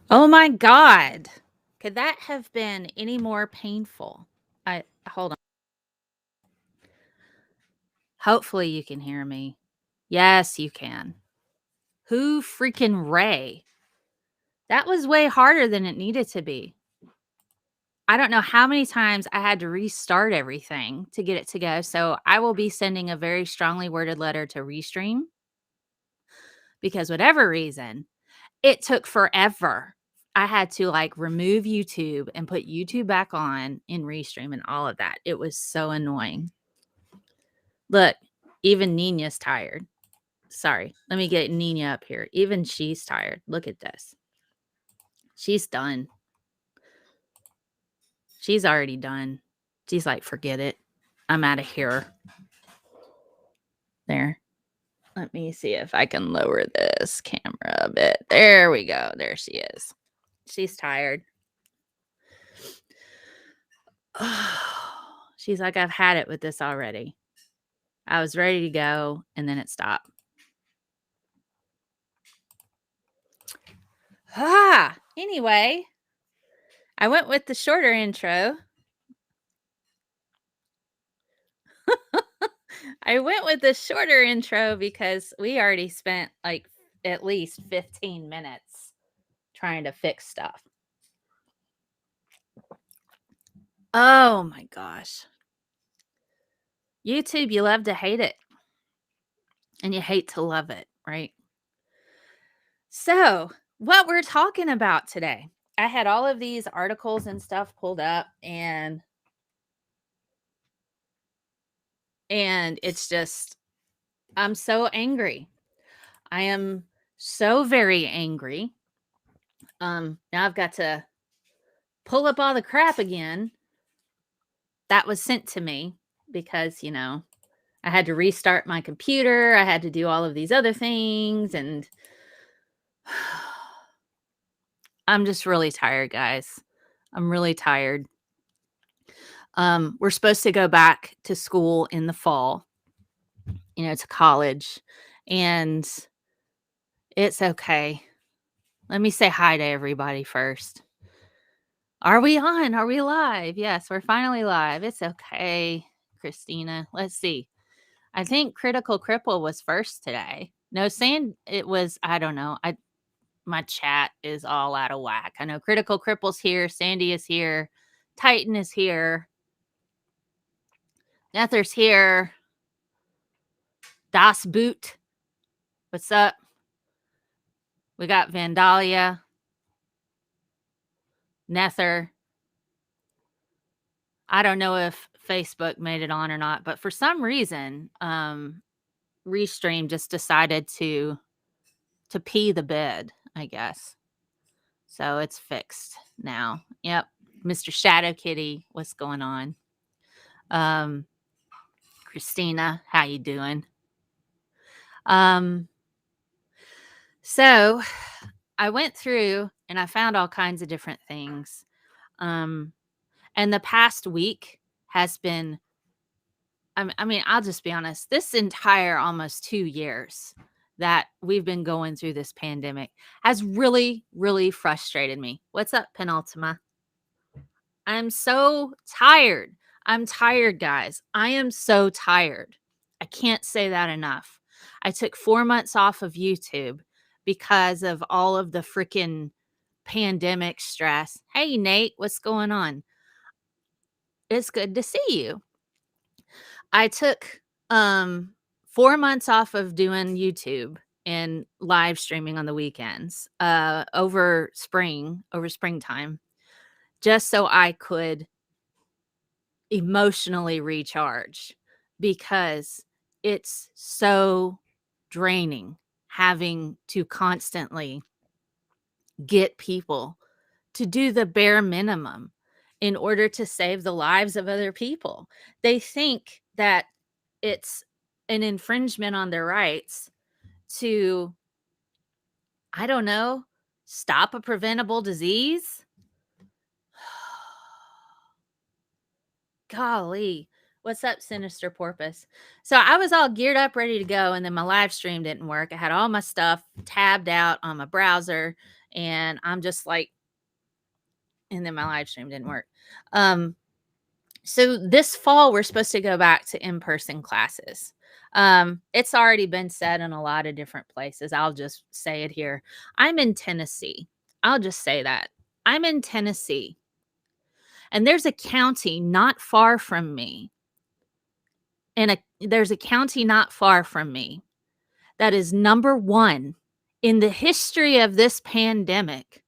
Oh my God. Could that have been any more painful? Hold on. Hopefully you can hear me. Yes, you can. Who freaking Ray? That was way harder than it needed to be. I don't know how many times I had to restart everything to get it to go. So I will be sending a very strongly worded letter to Restream because whatever reason, it took forever. I had to like remove YouTube and put YouTube back on in Restream and all of that. It was so annoying. Look, even Nina's tired. Sorry, let me get Nina up here. Even she's tired. Look at this. She's done. She's already done. She's like, forget it. I'm out of here. There. Let me see if I can lower this camera a bit. There we go. There she is. She's tired. She's like, I've had it with this already. I was ready to go, and then it stopped. Anyway, I went with the shorter intro. I went with the shorter intro because we already spent like at least 15 minutes trying to fix stuff. Oh my gosh. YouTube, you love to hate it. And you hate to love it, right? So, what we're talking about today, I had all of these articles and stuff pulled up, and it's just, I'm so angry. I am so very angry. Now I've got to pull up all the crap again that was sent to me because, I had to restart my computer. I had to do all of these other things, and I'm just really tired, guys. I'm really tired. We're supposed to go back to school in the fall, to college, and it's okay. Let me say hi to everybody first. Are we on? Are we live? Yes, we're finally live. It's okay, Christina. Let's see. I think Critical Cripple was first today. No, saying it was, I don't know. My chat is all out of whack. I know Critical Cripple's here, Sandy is here, Titan is here, Nether's here, Das Boot. What's up? We got Vandalia, Nether. I don't know if Facebook made it on or not, but for some reason, Restream just decided to pee the bed, I guess. So it's fixed now. Yep. Mr. Shadow Kitty, what's going on? Christina, how you doing? So I went through and I found all kinds of different things. And the past week has been, I mean, I'll just be honest, this entire almost 2 years that we've been going through this pandemic has really, really frustrated me. What's up, Penultima? I'm so tired. I'm tired, guys. I am so tired. I can't say that enough. I took 4 months off of YouTube because of all of the freaking pandemic stress. Hey, Nate, what's going on? It's good to see you. I took 4 months off of doing YouTube and live streaming on the weekends over springtime, just so I could emotionally recharge, because it's so draining having to constantly get people to do the bare minimum in order to save the lives of other people. They think that it's an infringement on their rights to, I don't know, stop a preventable disease. Golly. What's up, Sinister Porpoise? So I was all geared up, ready to go, and then my live stream didn't work. I had all my stuff tabbed out on my browser, And I'm just like, and then my live stream didn't work. So this fall, we're supposed to go back to in-person classes. It's already been said in a lot of different places. I'll just say it here. I'm in Tennessee. I'll just say that. I'm in Tennessee. And there's a county not far from me. There's a county not far from me that is number one in the history of this pandemic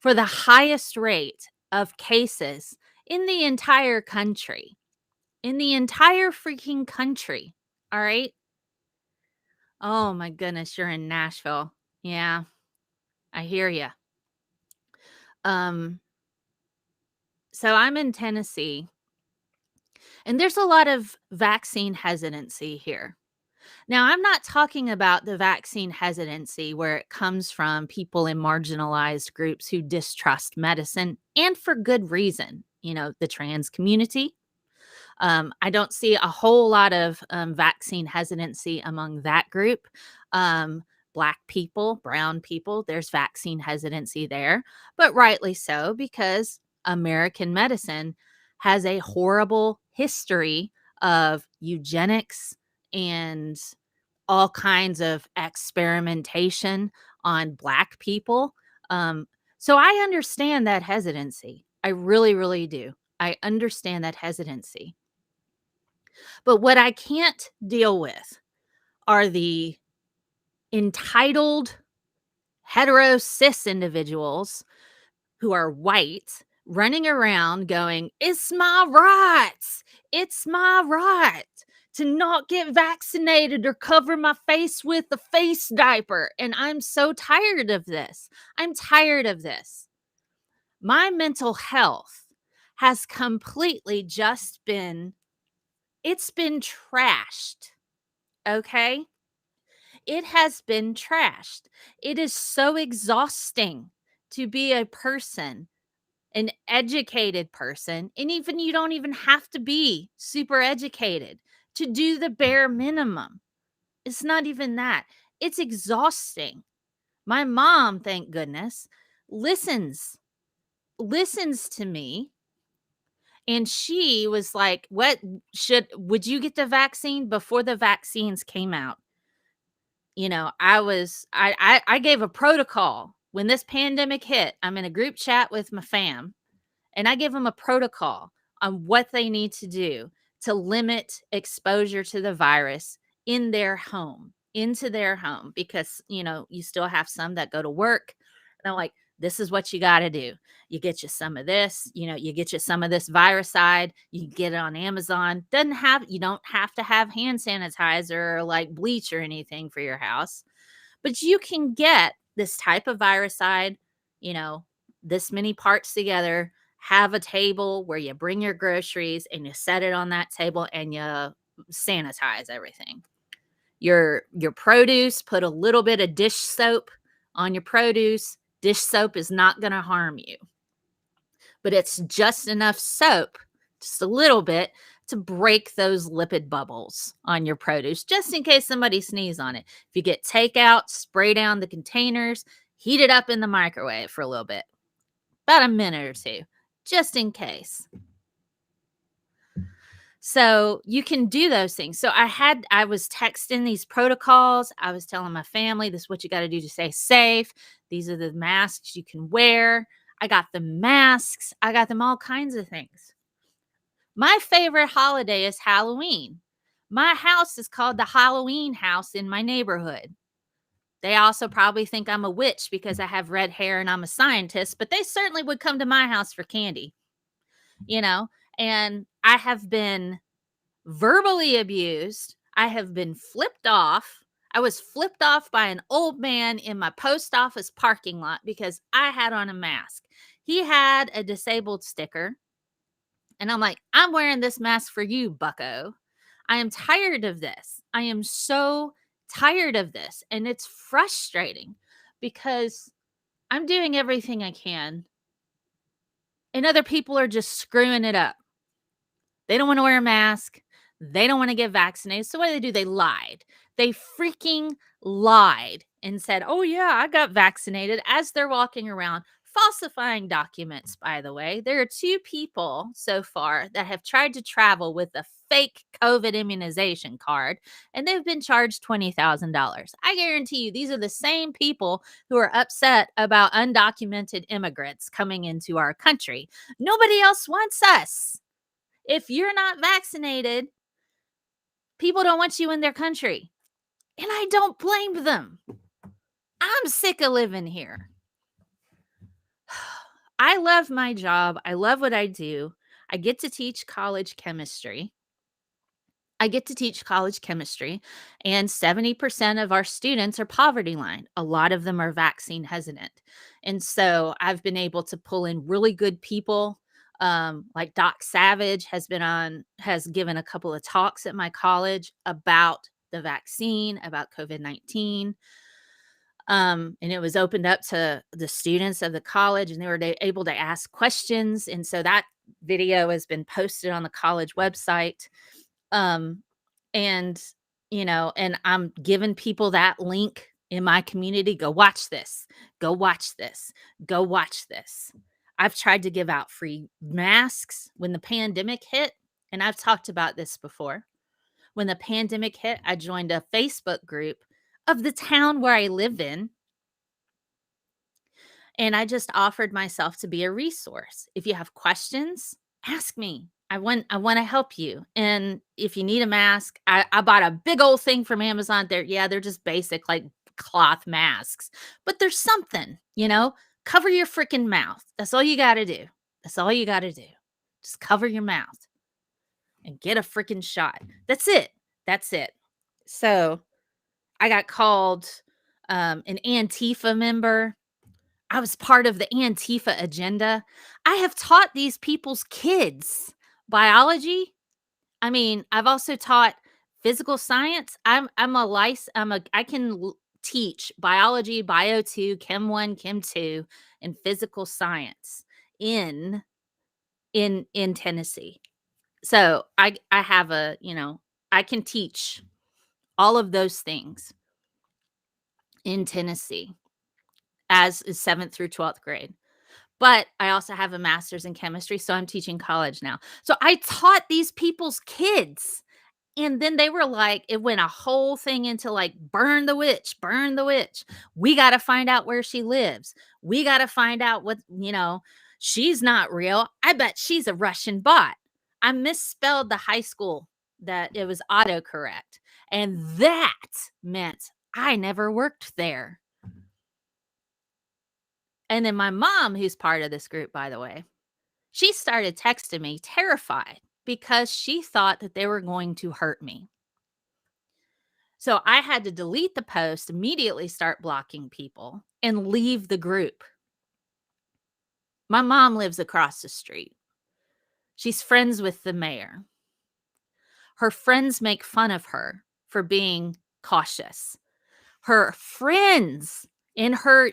for the highest rate of cases in the entire country. In the entire freaking country. All right. Oh my goodness, you're in Nashville. Yeah, I hear you. Um, so I'm in Tennessee, and there's a lot of vaccine hesitancy here. Now, I'm not talking about the vaccine hesitancy where it comes from people in marginalized groups who distrust medicine, and for good reason. The trans community. I don't see a whole lot of vaccine hesitancy among that group. Black people, brown people, there's vaccine hesitancy there, but rightly so, because American medicine has a horrible history of eugenics and all kinds of experimentation on Black people. So I understand that hesitancy. I really, really do. I understand that hesitancy. But what I can't deal with are the entitled hetero cis individuals who are white running around going, "It's my rights. It's my right to not get vaccinated or cover my face with a face diaper." And I'm so tired of this. I'm tired of this. My mental health has completely just been, it's been trashed. Okay? It has been trashed. It is so exhausting to be a person, an educated person, and even you don't even have to be super educated to do the bare minimum. It's not even that. It's exhausting. My mom, thank goodness, listens to me, and she was like, would you get the vaccine before the vaccines came out? I gave a protocol when this pandemic hit. I'm in a group chat with my fam, and I give them a protocol on what they need to do to limit exposure to the virus into their home, because, you still have some that go to work. And I'm like, this is what you got to do. You get you some of this, you get you some of this viricide. You can get it on Amazon. You don't have to have hand sanitizer or like bleach or anything for your house, but you can get this type of viricide, you know, this many parts together. Have a table where you bring your groceries and you set it on that table and you sanitize everything. Your produce, put a little bit of dish soap on your produce. Dish soap is not going to harm you, but it's just enough soap, just a little bit, to break those lipid bubbles on your produce, just in case somebody sneezes on it. If you get takeout, spray down the containers, heat it up in the microwave for a little bit, about a minute or two, just in case. So you can do those things. So I was texting these protocols. I was telling my family, this is what you got to do to stay safe. These are the masks you can wear. I got the masks. I got them all kinds of things. My favorite holiday is Halloween. My house is called the Halloween house in my neighborhood. They also probably think I'm a witch because I have red hair and I'm a scientist, but they certainly would come to my house for candy, and I have been verbally abused. I have been flipped off. I was flipped off by an old man in my post office parking lot because I had on a mask. He had a disabled sticker. And I'm like, I'm wearing this mask for you, bucko. I am tired of this. I am so tired of this. And it's frustrating because I'm doing everything I can, and other people are just screwing it up. They don't want to wear a mask. They don't want to get vaccinated. So what do? They lied. They freaking lied and said, oh, yeah, I got vaccinated as they're walking around falsifying documents, by the way. There are 2 people so far that have tried to travel with a fake COVID immunization card, and they've been charged $20,000. I guarantee you these are the same people who are upset about undocumented immigrants coming into our country. Nobody else wants us. If you're not vaccinated, people don't want you in their country. And I don't blame them. I'm sick of living here. I love my job. I love what I do. I get to teach college chemistry. And 70% of our students are poverty line. A lot of them are vaccine hesitant. And so I've been able to pull in really good people. Like Doc Savage has given a couple of talks at my college about the vaccine, about COVID-19. And it was opened up to the students of the college, and they were able to ask questions. And so that video has been posted on the college website. Um, and, and I'm giving people that link in my community. Go watch this. Go watch this. Go watch this. I've tried to give out free masks when the pandemic hit. And I've talked about this before. When the pandemic hit, I joined a Facebook group of the town where I live in. And I just offered myself to be a resource. If you have questions, ask me. I want to help you. And if you need a mask, I bought a big old thing from Amazon. They're just basic like cloth masks. But there's something, cover your freaking mouth. That's all you got to do. That's all you got to do. Just cover your mouth and get a freaking shot. That's it. That's it. So I got called an Antifa member. I was part of the Antifa agenda. I have taught these people's kids biology. I mean, I've also taught physical science. I can teach biology, Bio 2, Chem 1, Chem 2, and physical science in Tennessee. So I have I can teach all of those things in Tennessee as is 7th through 12th grade. But I also have a master's in chemistry, so I'm teaching college now. So I taught these people's kids. And then they were like, it went a whole thing into like, burn the witch, burn the witch. We got to find out where she lives. We got to find out she's not real. I bet she's a Russian bot. I misspelled the high school that it was autocorrect. And that meant I never worked there. And then my mom, who's part of this group, by the way, she started texting me terrified because she thought that they were going to hurt me. So I had to delete the post, immediately start blocking people, and leave the group. My mom lives across the street. She's friends with the mayor. Her friends make fun of her for being cautious. Her friends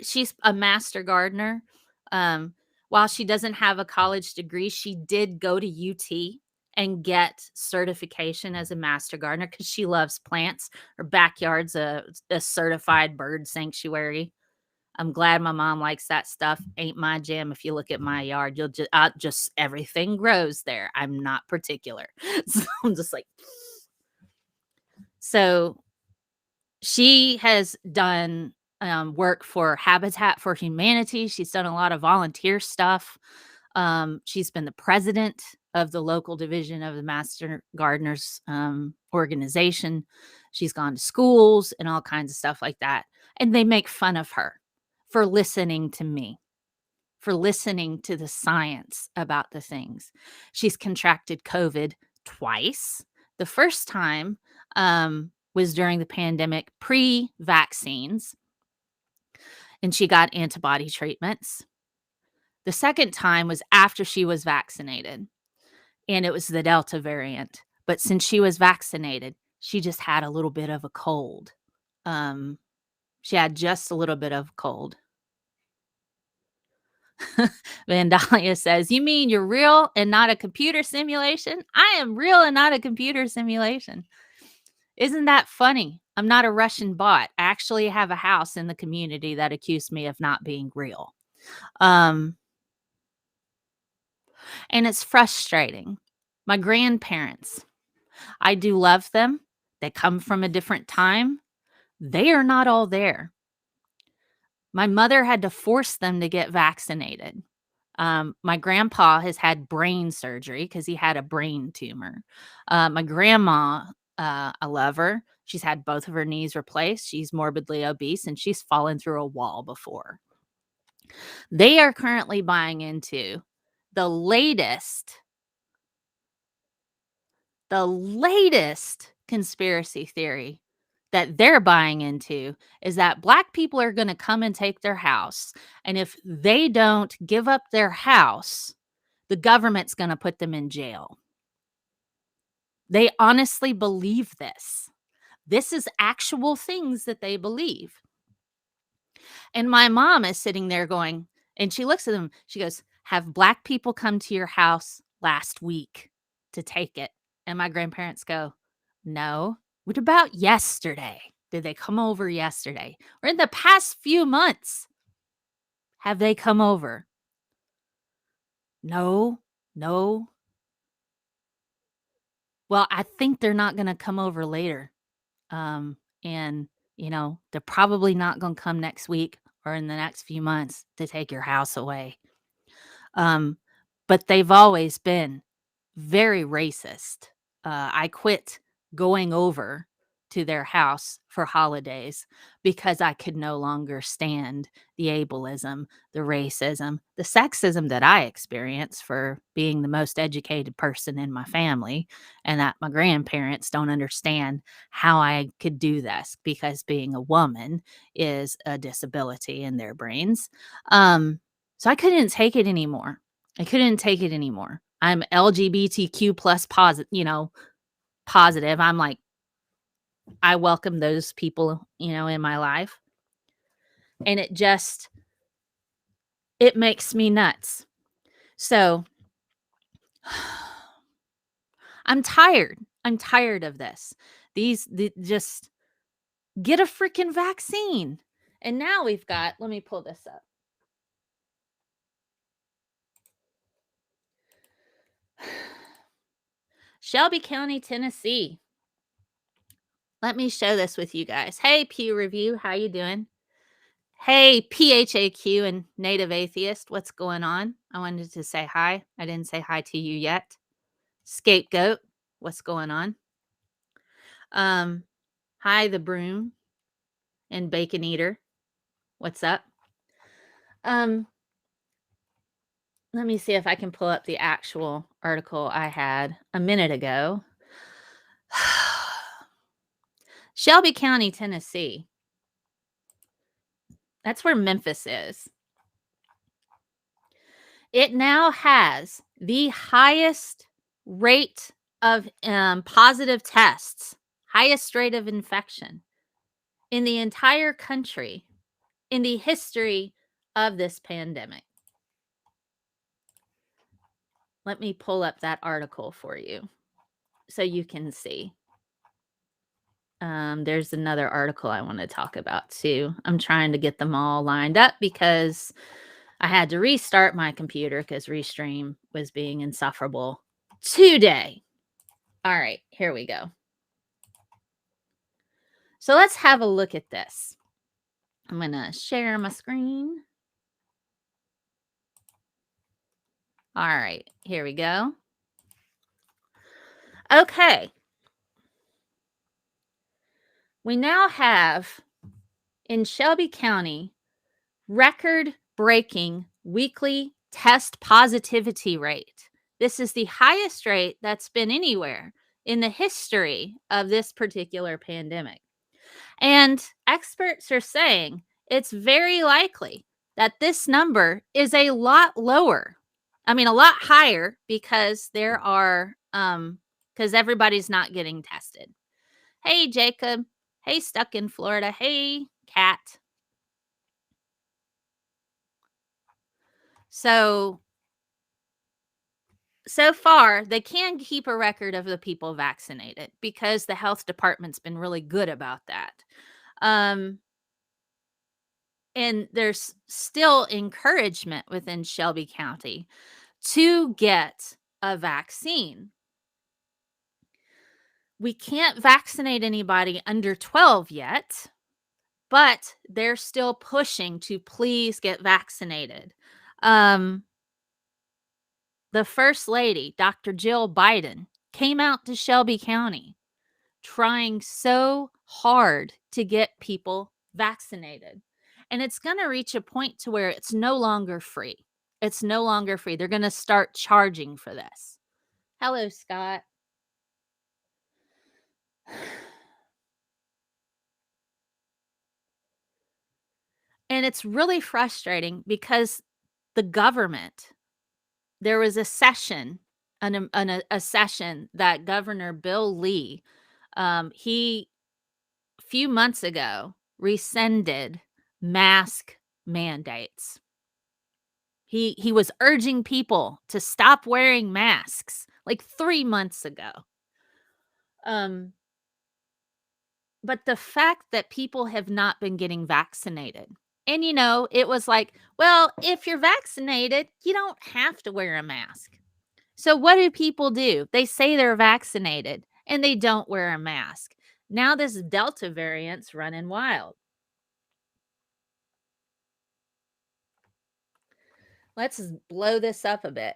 she's a master gardener. While she doesn't have a college degree, she did go to UT and get certification as a master gardener because she loves plants. Her backyard's a certified bird sanctuary. I'm glad my mom likes that stuff. Ain't my jam. If you look at my yard, you'll just everything grows there. I'm not particular. So I'm just like, so she has done work for Habitat for Humanity. She's done a lot of volunteer stuff. She's been the president of the local division of the Master Gardeners organization. She's gone to schools and all kinds of stuff like that. And they make fun of her for listening to me, for listening to the science about the things. She's contracted COVID twice. The first time was during the pandemic, pre-vaccines, and she got antibody treatments. The second time was after she was vaccinated, and it was the Delta variant. But since she was vaccinated, she just had a little bit of a cold. She had just a little bit of a cold. Vandalia says, "You mean you're real and not a computer simulation? I am real and not a computer simulation." Isn't that funny? I'm not a Russian bot. I actually have a house in the community that accused me of not being real. Um, and it's frustrating. My grandparents, I do love them. They come from a different time. They are not all there. My mother had to force them to get vaccinated. My grandpa has had brain surgery because he had a brain tumor. My grandma, I love her. She's had both of her knees replaced. She's morbidly obese and she's fallen through a wall before. They are currently buying into the latest conspiracy theory that they're buying into is that Black people are going to come and take their house. And if they don't give up their house, the government's going to put them in jail. They honestly believe this. This is actual things that they believe. And my mom is sitting there going, and she looks at them, she goes, "Have Black people come to your house last week to take it?" And my grandparents go, "No." "What about yesterday? Did they come over yesterday? Or in the past few months? Have they come over?" "No, no." "Well, I think they're not going to come over later. And, they're probably not going to come next week or in the next few months to take your house away." Um, but they've always been very racist. I quit going over to their house for holidays because I could no longer stand the ableism, the racism, the sexism that I experienced for being the most educated person in my family, and that my grandparents don't understand how I could do this because being a woman is a disability in their brains. So I couldn't take it anymore. I couldn't take it anymore. I'm LGBTQ plus positive. I'm like, I welcome those people, in my life. And it makes me nuts. So I'm tired. I'm tired of this. Just get a freaking vaccine. And now let me pull this up. Shelby County, Tennessee. Let me show this with you guys. Hey, Pew Review, how you doing? Hey, PHAQ and Native Atheist, what's going on? I wanted to say hi. I didn't say hi to you yet. Scapegoat, what's going on? Hi, the Broom and Bacon Eater, what's up? Let me see if I can pull up the actual article I had a minute ago. Shelby County, Tennessee. That's where Memphis is. It now has the highest rate of positive tests, highest rate of infection in the entire country in the history of this pandemic. Let me pull up that article for you so you can see. There's another article I want to talk about too. I'm trying to get them all lined up because I had to restart my computer because Restream was being insufferable today. All right, here we go. So let's have a look at this. I'm going to share my screen. All right, here we go. Okay. We now have in Shelby County record-breaking weekly test positivity rate. This is the highest rate that's been anywhere in the history of this particular pandemic. And experts are saying it's very likely that this number is a lot lower. I mean, a lot higher because because everybody's not getting tested. Hey, Jacob. Hey, Stuck in Florida. Hey, Kat. So so far, they can keep a record of the people vaccinated because the health department's been really good about that. Um, and there's still encouragement within Shelby County to get a vaccine. We can't vaccinate anybody under 12 yet, but they're still pushing to please get vaccinated. Um, the First Lady, Dr. Jill Biden, came out to Shelby County trying so hard to get people vaccinated. And it's going to reach a point to where it's no longer free. It's no longer free. They're going to start charging for this. Hello, Scott. And it's really frustrating because the government, there was a session, a session that Governor Bill Lee, he a few months ago rescinded mask mandates. He was urging people to stop wearing masks like 3 months ago. Um, but the fact that people have not been getting vaccinated, and, it was like, well, if you're vaccinated, you don't have to wear a mask. So what do people do? They say they're vaccinated and they don't wear a mask. Now this Delta variant's running wild. Let's blow this up a bit.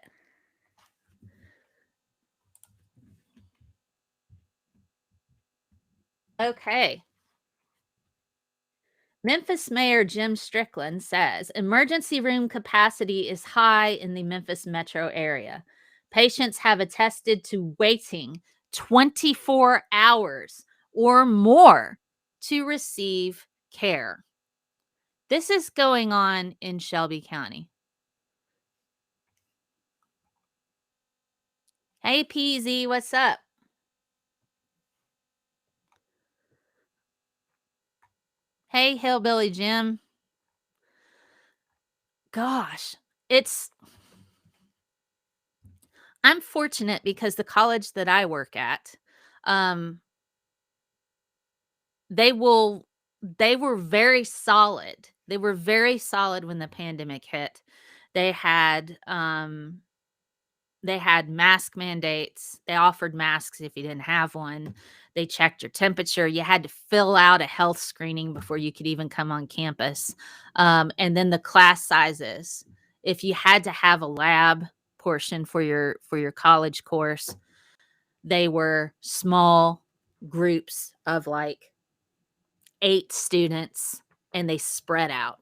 Okay. Memphis Mayor Jim Strickland says emergency room capacity is high in the Memphis metro area. Patients have attested to waiting 24 hours or more to receive care. This is going on in Shelby County. Hey, PZ, what's up? Hey, Hillbilly Jim. Gosh, I'm fortunate because the college that I work at, um, they will they were very solid. They were very solid when the pandemic hit. They had, um they had mask mandates. They offered masks if you didn't have one. They checked your temperature. You had to fill out a health screening before you could even come on campus. And then the class sizes. If you had to have a lab portion for your college course, they were small groups of like 8 students and they spread out.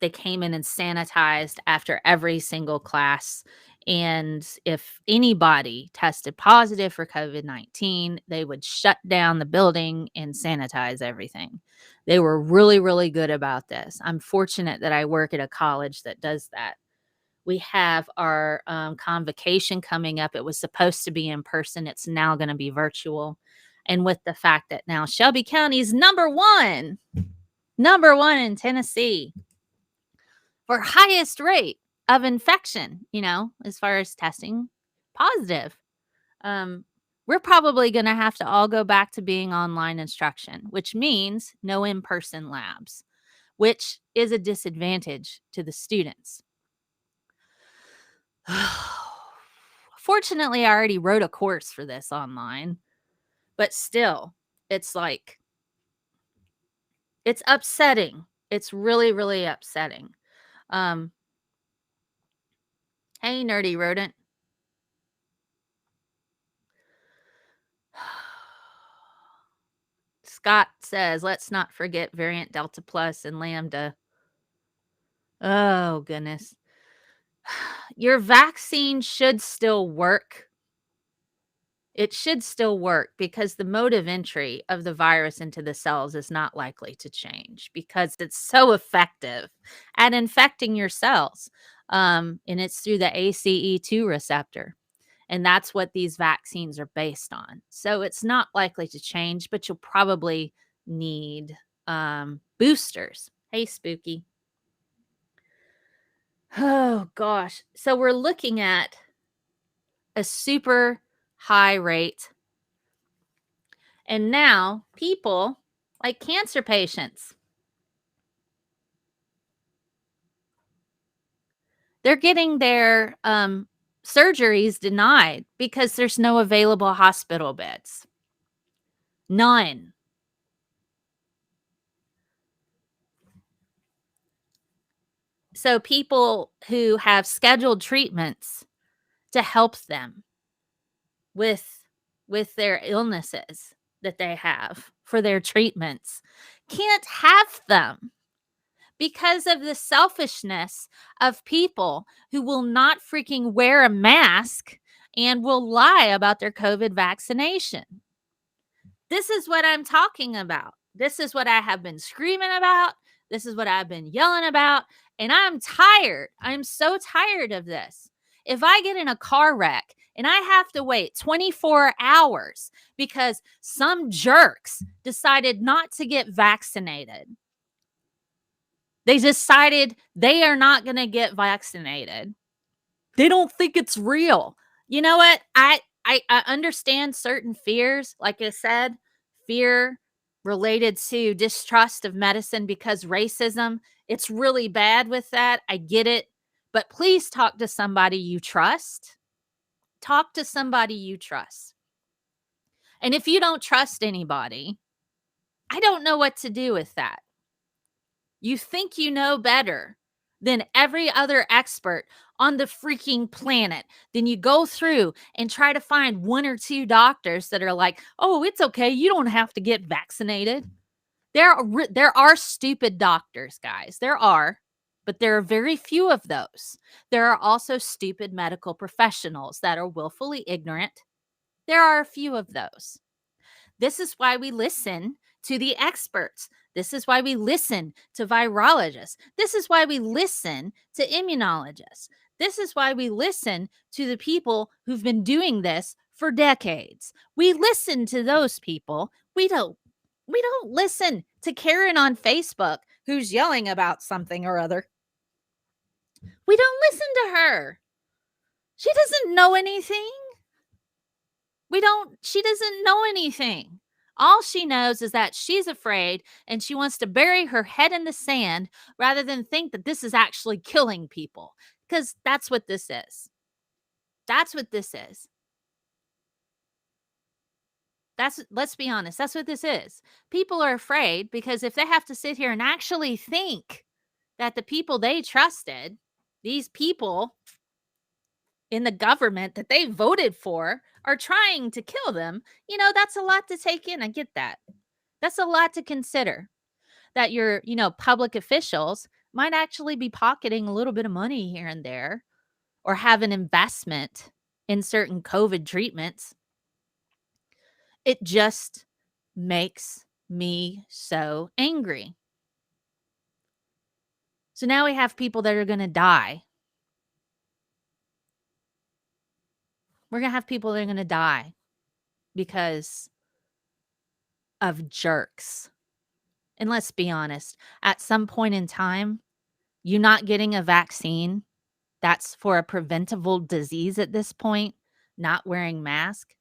They came in and sanitized after every single class. And if anybody tested positive for COVID-19, they would shut down the building and sanitize everything. They were really, really good about this. I'm fortunate that I work at a college that does that. We have our convocation coming up. It was supposed to be in person. It's now going to be virtual. And with the fact that now Shelby County is number one in Tennessee for highest rate of infection, as far as testing positive. We're probably going to have to all go back to being online instruction, which means no in-person labs, which is a disadvantage to the students. Fortunately, I already wrote a course for this online, but still, it's like, it's upsetting. It's really, really upsetting. Um, hey, nerdy rodent. Scott says, let's not forget variant Delta Plus and Lambda. Oh, goodness. Your vaccine should still work. It should still work because the mode of entry of the virus into the cells is not likely to change because it's so effective at infecting your cells. And it's through the ACE2 receptor. And that's what these vaccines are based on. So it's not likely to change, but you'll probably need boosters. Hey, Spooky. Oh gosh. So we're looking at a super high rate. And now people like cancer patients, they're getting their surgeries denied because there's no available hospital beds. None. So people who have scheduled treatments to help them with their illnesses that they have for their treatments can't have them because of the selfishness of people who will not freaking wear a mask and will lie about their COVID vaccination. This is what I'm talking about. This is what I have been screaming about. This is what I've been yelling about. And I'm tired. I'm so tired of this. If I get in a car wreck and I have to wait 24 hours because some jerks decided not to get vaccinated, they decided they are not going to get vaccinated. They don't think it's real. You know what? I understand certain fears. Like I said, fear related to distrust of medicine because racism, it's really bad with that. I get it. But please talk to somebody you trust. Talk to somebody you trust. And if you don't trust anybody, I don't know what to do with that. You think you know better than every other expert on the freaking planet. Then you go through and try to find one or two doctors that are like, "Oh, it's okay. You don't have to get vaccinated." There are stupid doctors, guys. There are, but there are very few of those. There are also stupid medical professionals that are willfully ignorant. There are a few of those. This is why we listen to the experts. This is why we listen to virologists. This is why we listen to immunologists. This is why we listen to the people who've been doing this for decades. We listen to those people. We don't listen to Karen on Facebook who's yelling about something or other. We don't listen to her. She doesn't know anything. She doesn't know anything. All she knows is that she's afraid and she wants to bury her head in the sand rather than think that this is actually killing people. Because that's what this is. That's what this is. Let's be honest, that's what this is. People are afraid because if they have to sit here and actually think that the people they trusted, these people in the government that they voted for, are trying to kill them, that's a lot to take in. I get that. That's a lot to consider. That your, public officials might actually be pocketing a little bit of money here and there or have an investment in certain COVID treatments. It just makes me so angry. So now we have people that are going to die. We're going to have people that are going to die because of jerks. And let's be honest, at some point in time, you not getting a vaccine that's for a preventable disease at this point, not wearing mask.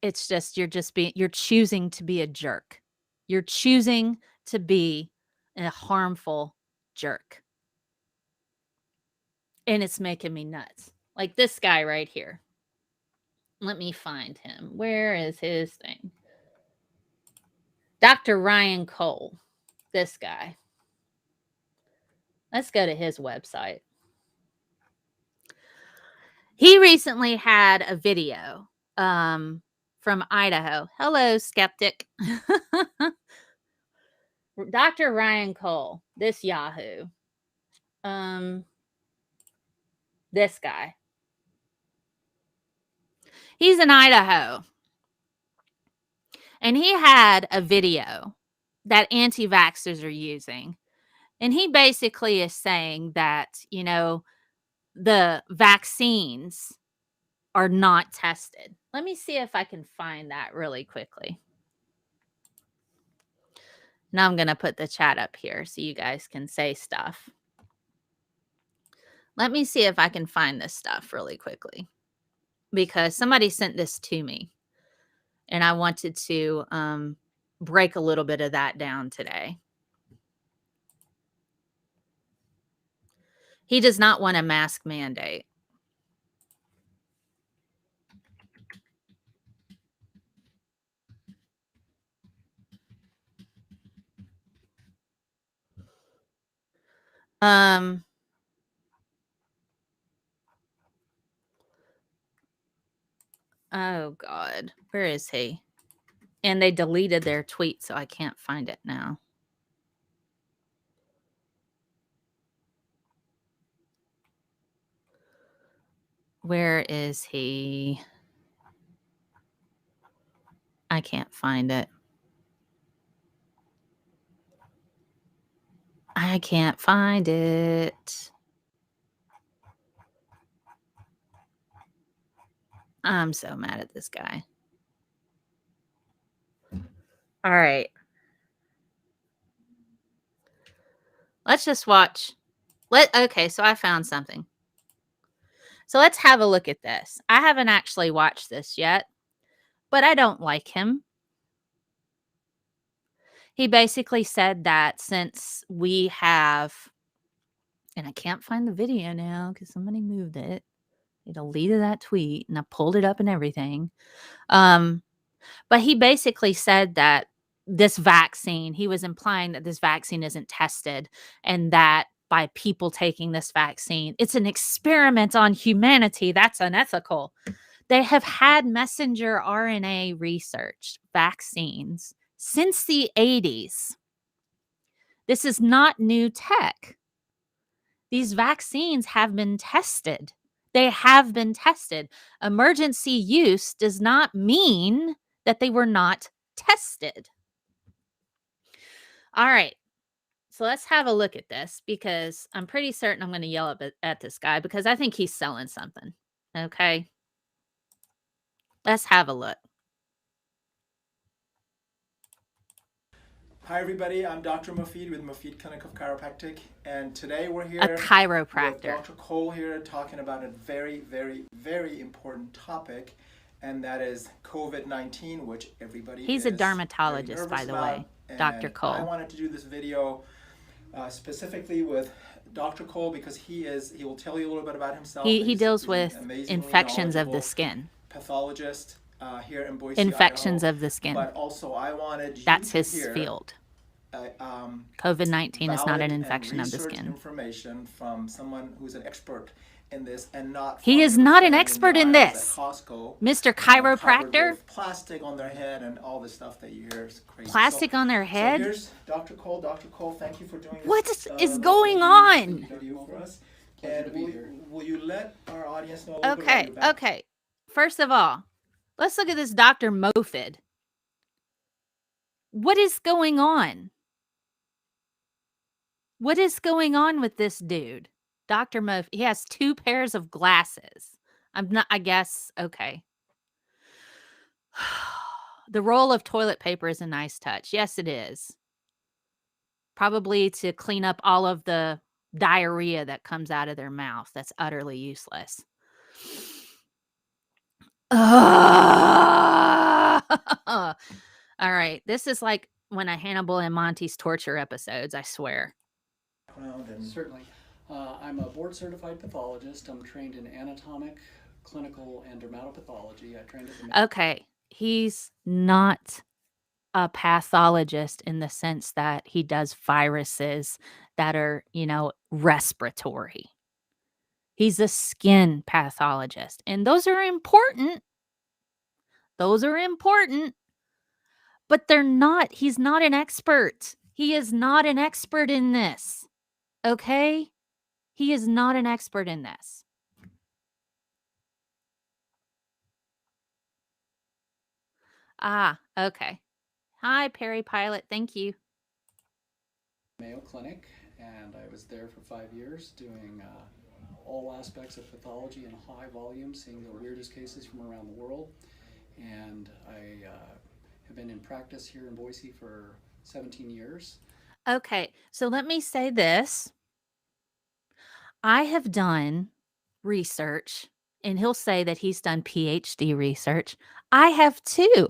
It's just you're choosing to be a jerk. You're choosing to be a harmful jerk. And it's making me nuts. Like this guy right here. Let me find him. Where is his thing? Dr. Ryan Cole. This guy. Let's go to his website. He recently had a video from Idaho. Hello, skeptic. Dr. Ryan Cole, this Yahoo. This guy. He's in Idaho. And he had a video that anti-vaxxers are using. And he basically is saying that, the vaccines are not tested. Let me see if I can find that really quickly. Now I'm going to put the chat up here so you guys can say stuff. Let me see if I can find this stuff really quickly because somebody sent this to me and I wanted to break a little bit of that down today. He does not want a mask mandate. Oh God, where is he? And they deleted their tweet, so I can't find it now. Where is he? I can't find it. I can't find it. I'm so mad at this guy. All right. Let's just watch. Okay, so I found something. So let's have a look at this. I haven't actually watched this yet, but I don't like him. He basically said that since we have, and I can't find the video now because somebody moved it. They deleted that tweet and I pulled it up and everything. But he basically said that this vaccine, he was implying that this vaccine isn't tested and that by people taking this vaccine, it's an experiment on humanity. That's unethical. They have had messenger RNA research vaccines since the 80s. This is not new tech. These vaccines have been tested. They have been tested. Emergency use does not mean that they were not tested. All right. So let's have a look at this because I'm pretty certain I'm going to yell at this guy because I think he's selling something. Okay. Let's have a look. Hi everybody, I'm Dr. Mufid with Mufid Clinic of Chiropractic, and today we're here A chiropractor. with Dr. Cole here talking about a very, very, very important topic, and that is COVID-19, which everybody He's is a dermatologist, very by the about. way, Dr. Cole. I wanted to do this video specifically with Dr. Cole because he will tell you a little bit about himself. He deals with infections of the skin. Pathologist here in Boise, Infections Idaho. of the skin. But also I wanted you That's to his hear field. COVID-19 is not an infection of the skin. Information from someone who's an expert in this, and not. He is not an expert in this. Costco, Mr. Chiropractor. with plastic on their head and all the stuff that you hear is crazy. Plastic on their head. So here's Dr. Cole. Dr. Cole, thank you for doing this. What is going on? Video for us. And will you let our audience know a little bit about your background? Okay. First of all, let's look at this Dr. Mofid. What is going on? What is going on with this dude? Dr. Mofid. He has 2 pairs of glasses. I guess, okay. The roll of toilet paper is a nice touch. Yes, it is. Probably to clean up all of the diarrhea that comes out of their mouth. That's utterly useless. All right. This is like one of Hannibal and Monty's torture episodes, I swear. Certainly. I'm a board-certified pathologist. I'm trained in anatomic, clinical, and dermatopathology. I trained at the... Okay. He's not a pathologist in the sense that he does viruses that are, respiratory. He's a skin pathologist. And those are important. Those are important. But he's not an expert. He is not an expert in this. Okay? He is not an expert in this. Okay. Hi, Perry Pilot. Thank you. Mayo Clinic, and I was there for 5 years doing all aspects of pathology in high volume, seeing the weirdest cases from around the world. and I have been in practice here in Boise for 17 years. Okay, so let me say this. I have done research, and he'll say that he's done PhD research. I have too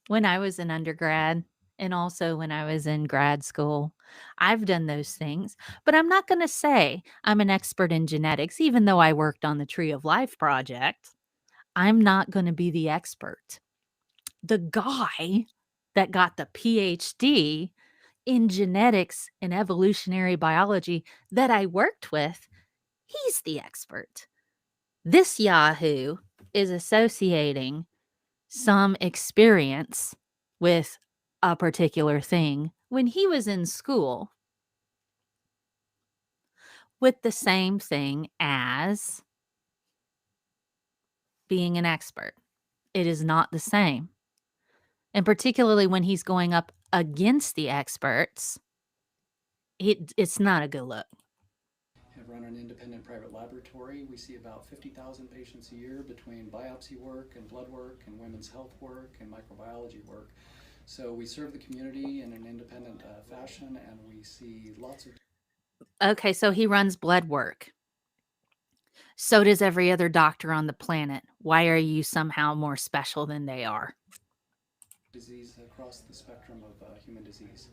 when I was an undergrad and also when I was in grad school. I've done those things, but I'm not going to say I'm an expert in genetics, even though I worked on the Tree of Life project. I'm not going to be the expert. The guy that got the PhD in genetics and evolutionary biology that I worked with, he's the expert. This Yahoo is associating some experience with a particular thing when he was in school with the same thing as being an expert. It is not the same. And particularly when he's going up against the experts, it's not a good look. Have run an independent private laboratory. We see about 50,000 patients a year between biopsy work and blood work and women's health work and microbiology work. So we serve the community in an independent fashion, and we see lots of. Okay, so he runs blood work. So does every other doctor on the planet. Why are you somehow more special than they are? Disease across the spectrum of human disease.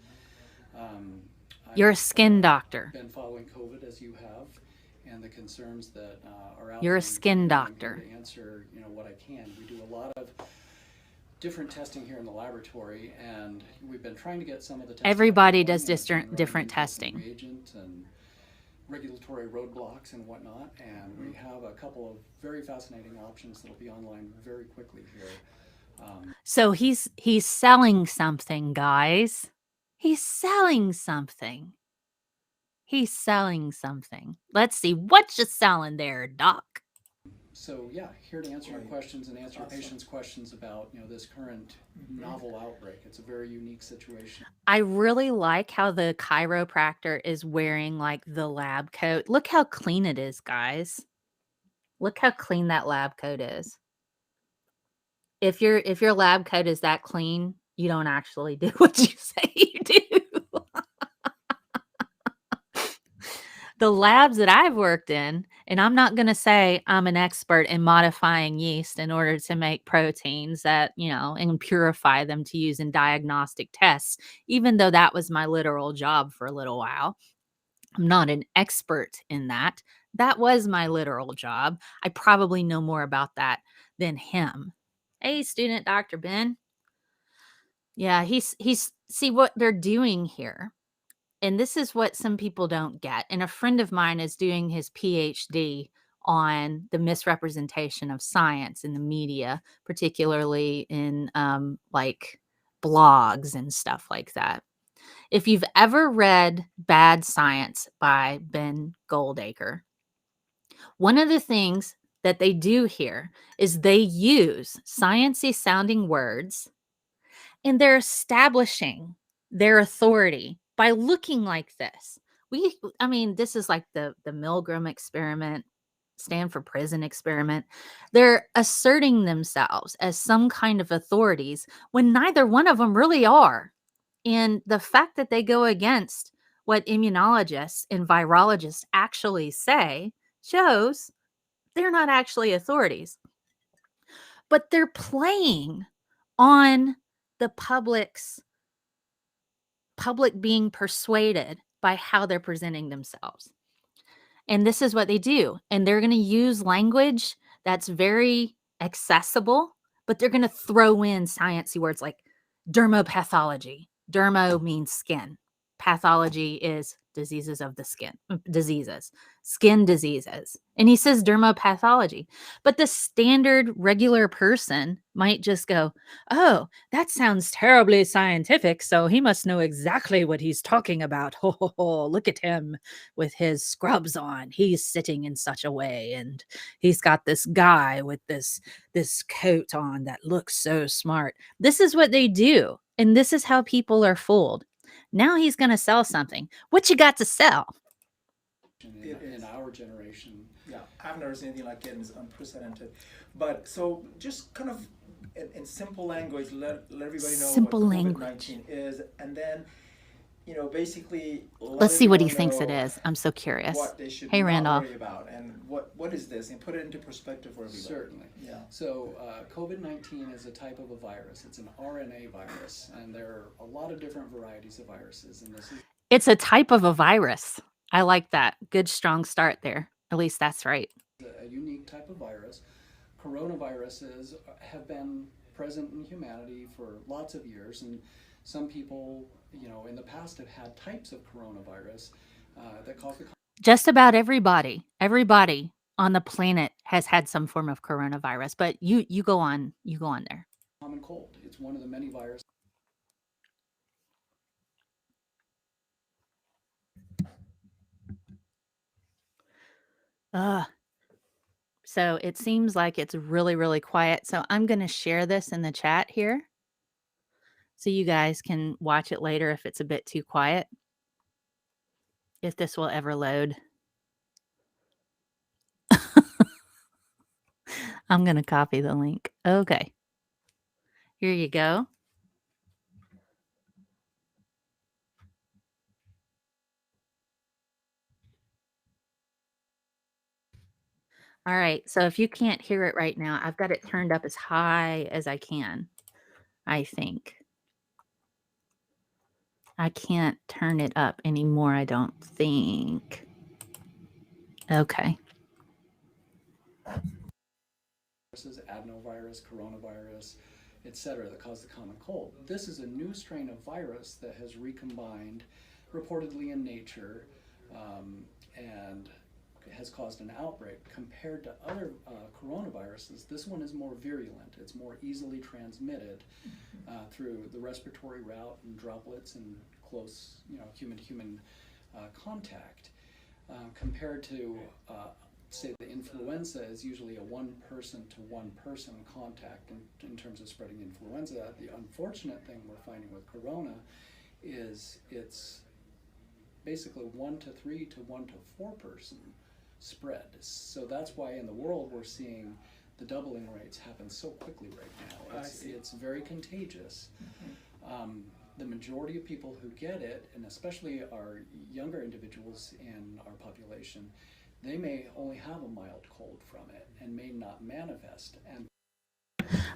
You're a I've skin doctor. been following COVID as you have, and the concerns that are out You're there a skin doctor. I'm here to answer, what I can. We do a lot of different testing here in the laboratory, and we've been trying to get some of the testing. Everybody does different testing. Reagent and regulatory roadblocks and whatnot, and we have a couple of very fascinating options that'll be online very quickly here. So he's selling something, guys. He's selling something. He's selling something. Let's see what you selling there, doc. So yeah, here to answer your questions and answer your patients' questions about this current novel outbreak. It's a very unique situation. I really like how the chiropractor is wearing like the lab coat. Look how clean it is, guys. Look how clean that lab coat is. If your lab coat is that clean, you don't actually do what you say you do. The labs that I've worked in, and I'm not going to say I'm an expert in modifying yeast in order to make proteins that, and purify them to use in diagnostic tests, even though that was my literal job for a little while. I'm not an expert in that. That was my literal job. I probably know more about that than him. Hey, student Dr. Ben. Yeah, he's see what they're doing here. And this is what some people don't get. And a friend of mine is doing his PhD on the misrepresentation of science in the media, particularly in like blogs and stuff like that. If you've ever read Bad Science by Ben Goldacre, one of the things that they do here is they use sciencey sounding words and they're establishing their authority by looking like this. This is like the Milgram experiment, Stanford prison experiment. They're asserting themselves as some kind of authorities when neither one of them really are. And the fact that they go against what immunologists and virologists actually say shows they're not actually authorities. But they're playing on the public being persuaded by how they're presenting themselves. And this is what they do. And they're going to use language that's very accessible, but they're going to throw in sciencey words like dermopathology. Dermo means skin. Pathology is diseases of the skin, skin diseases. And he says dermopathology. But the standard regular person might just go, oh, that sounds terribly scientific. So he must know exactly what he's talking about. Ho, ho, ho, look at him with his scrubs on. He's sitting in such a way. And he's got this guy with this coat on that looks so smart. This is what they do. And this is how people are fooled. Now he's going to sell something. What you got to sell? In our generation. Yeah, I've never seen anything like it, and it's unprecedented. But so just kind of in simple language, let everybody know what Simple COVID language. 19 is, and then basically let Let's see what he everyone thinks it know is. I'm so curious. what they should Hey, not Randolph. worry about and what is this, and put it into perspective for everybody. Certainly. Yeah. So COVID-19 is a type of a virus. It's an RNA virus, and there are a lot of different varieties of viruses. And this is It's a type of a virus. I like that. Good, strong start there. At least that's right. a unique type of virus. Coronaviruses have been present in humanity for lots of years, and some people, in the past have had types of coronavirus that cause the Just about everybody on the planet has had some form of coronavirus, but you go on there. common cold. It's one of the many viruses. Ugh. So it seems like it's really, really quiet. So I'm going to share this in the chat here so you guys can watch it later if it's a bit too quiet, if this will ever load. I'm going to copy the link. Okay. Here you go. All right. So if you can't hear it right now, I've got it turned up as high as I can, I think. I can't turn it up anymore, I don't think. Okay. Adenovirus, coronavirus, etc., that cause the common cold. This is a new strain of virus that has recombined, reportedly in nature, and has caused an outbreak. Compared to other coronaviruses, this one is more virulent. It's more easily transmitted through the respiratory route and droplets and close, human-to-human contact. Compared to say the influenza is usually a one person to one person contact in terms of spreading influenza. The unfortunate thing we're finding with corona is it's basically 1 to 3 to 1 to 4 person spread. So that's why in the world we're seeing the doubling rates happen so quickly right now. It's very contagious. The majority of people who get it, and especially our younger individuals in our population, they may only have a mild cold from it and may not manifest. And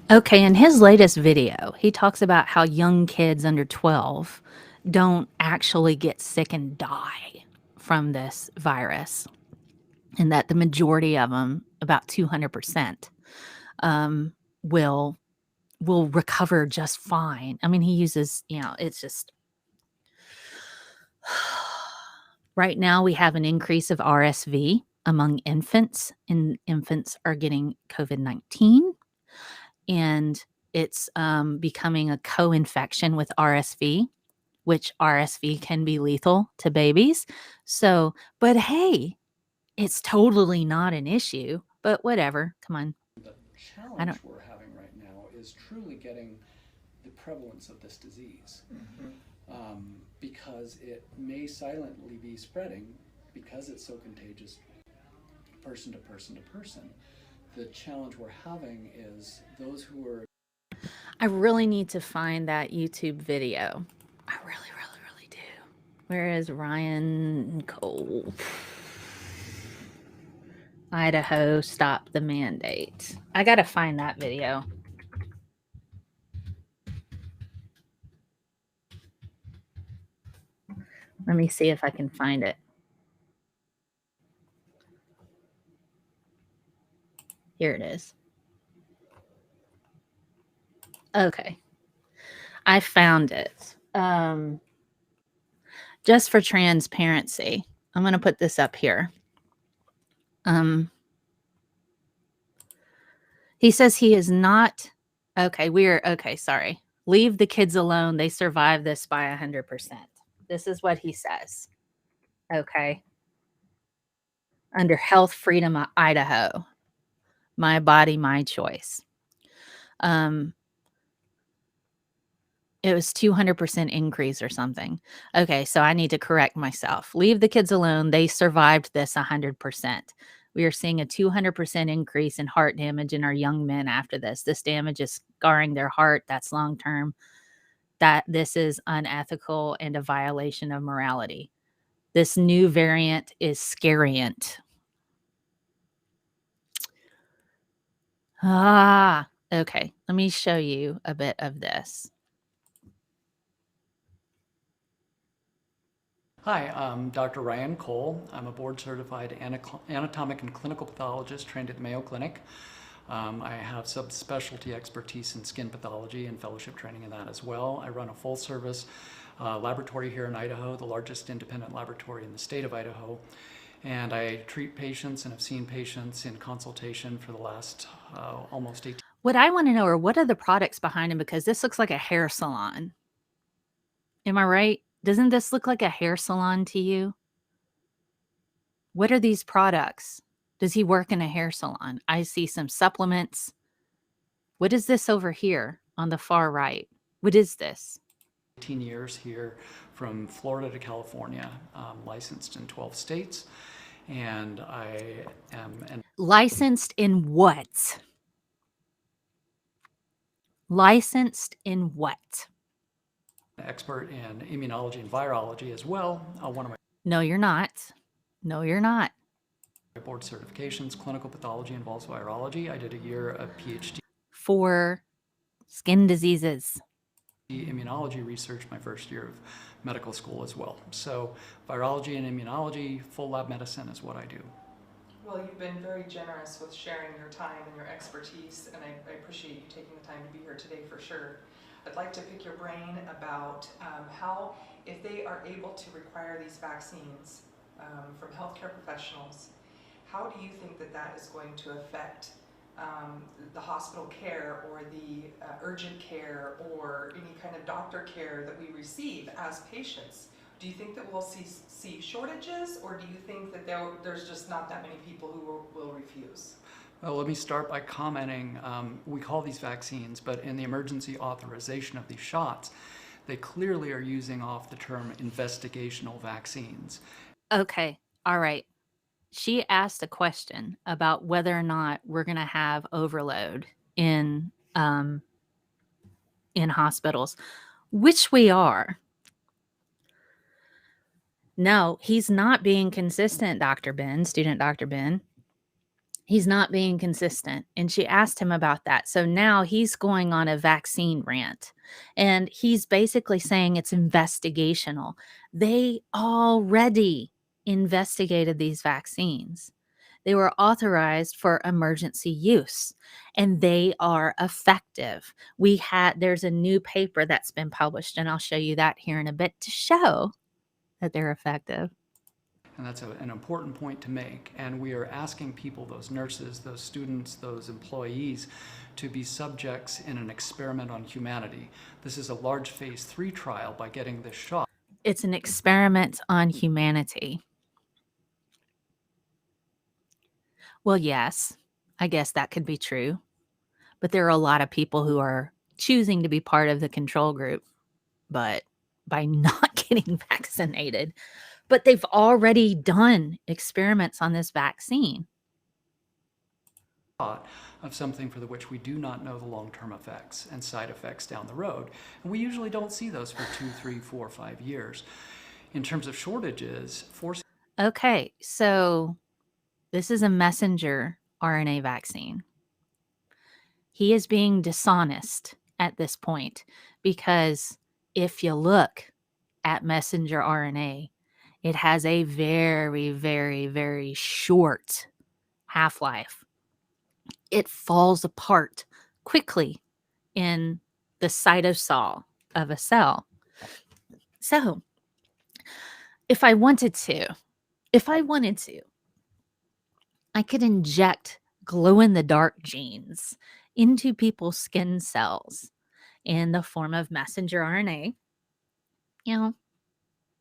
Okay, in his latest video, he talks about how young kids under 12 don't actually get sick and die from this virus, and that the majority of them, about 200%, will recover just fine. I mean, he uses, it's just right now we have an increase of RSV among infants, and infants are getting COVID-19, and it's becoming a co-infection with RSV, which RSV can be lethal to babies. So, but hey, it's totally not an issue, but whatever. Come on. the challenge we're having right now is truly getting the prevalence of this disease. Because it may silently be spreading because it's so contagious person to person to person. The challenge we're having is those who are I really need to find that YouTube video. I really, really, really do. Where is Ryan Cole? Idaho, stop the mandate. I got to find that video. Let me see if I can find it. Here it is. Okay. I found it. Just for transparency, I'm going to put this up here. He says he is not. Okay, sorry. Leave the kids alone. They survive this by 100%. This is what he says. Okay. Under Health Freedom Idaho. My body, my choice. It was 200% increase or something. Okay, so I need to correct myself. Leave the kids alone. They survived this 100%. We are seeing a 200% increase in heart damage in our young men after this. This damage is scarring their heart. That's long term. That this is unethical and a violation of morality. This new variant is scariant. Okay. Let me show you a bit of this. Hi, I'm Dr. Ryan Cole. I'm a board-certified anatomic and clinical pathologist trained at the Mayo Clinic. I have subspecialty expertise in skin pathology and fellowship training in that as well. I run a full-service laboratory here in Idaho, the largest independent laboratory in the state of Idaho. And I treat patients and have seen patients in consultation for the last almost 18. What I want to know are what are the products behind them, because this looks like a hair salon. Am I right? Doesn't this look like a hair salon to you? What are these products? Does he work in a hair salon? I see some supplements. What is this over here on the far right? What is this? 18 years here from Florida to California, licensed in 12 states. And I am Licensed in what? Licensed in what? expert in immunology and virology as well. One of my No, you're not. No, you're not. board certifications, clinical pathology involves virology. I did a year of PhD For skin diseases. immunology research my first year of medical school as well. So virology and immunology, full lab medicine is what I do. Well, you've been very generous with sharing your time and your expertise, and I appreciate you taking the time to be here today for sure. I'd like to pick your brain about how, if they are able to require these vaccines from healthcare professionals, how do you think that that is going to affect the hospital care or the urgent care or any kind of doctor care that we receive as patients? Do you think that we'll see shortages, or do you think that there's just not that many people who will refuse? Well, let me start by commenting, we call these vaccines, but in the emergency authorization of these shots, they clearly are using off the term investigational vaccines. Okay. All right. She asked a question about whether or not we're going to have overload in hospitals, which we are. No, he's not being consistent, Dr. Ben, student Dr. Ben. He's not being consistent. And she asked him about that. So now he's going on a vaccine rant. And he's basically saying it's investigational. They already investigated these vaccines. They were authorized for emergency use, and they are effective. There's a new paper that's been published, and I'll show you that here in a bit to show that they're effective. And that's an important point to make. And we are asking people, those nurses, those students, those employees, to be subjects in an experiment on humanity. This is a large phase 3 trial by getting this shot. It's an experiment on humanity. Well, yes, I guess that could be true. But there are a lot of people who are choosing to be part of the control group, but by not getting vaccinated. But they've already done experiments on this vaccine. Of something for which we do not know the long-term effects and side effects down the road. And we usually don't see those for 2, 3, 4, 5 years. In terms of shortages, Okay, so this is a messenger RNA vaccine. He is being dishonest at this point because if you look at messenger RNA, it has a very, very, very short half-life. It falls apart quickly in the cytosol of a cell. So, if I wanted to, I could inject glow-in-the-dark genes into people's skin cells in the form of messenger RNA,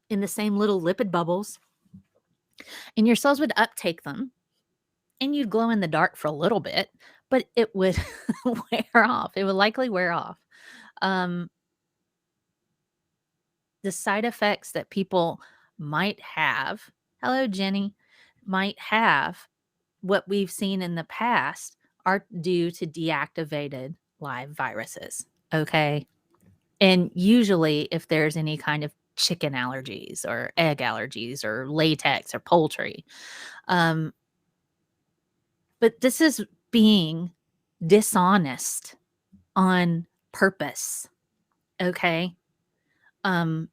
in the same little lipid bubbles, and your cells would uptake them, and you'd glow in the dark for a little bit, but it would wear off. It would likely wear off. The side effects that people might have, hello, Jenny, might have what we've seen in the past are due to deactivated live viruses. Okay. And usually, if there's any kind of chicken allergies or egg allergies or latex or poultry, um, but this is being dishonest on purpose. Okay. Um,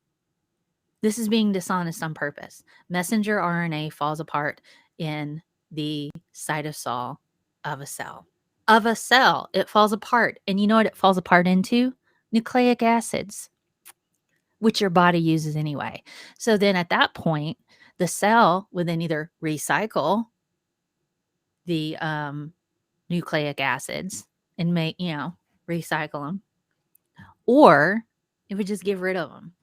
this is being dishonest on purpose. Messenger RNA falls apart in the cytosol of a cell. Of a cell, it falls apart. And you know what it falls apart into? Nucleic acids, which your body uses anyway. So then at that point, the cell would then either recycle the nucleic acids and make, recycle them, or it would just get rid of them.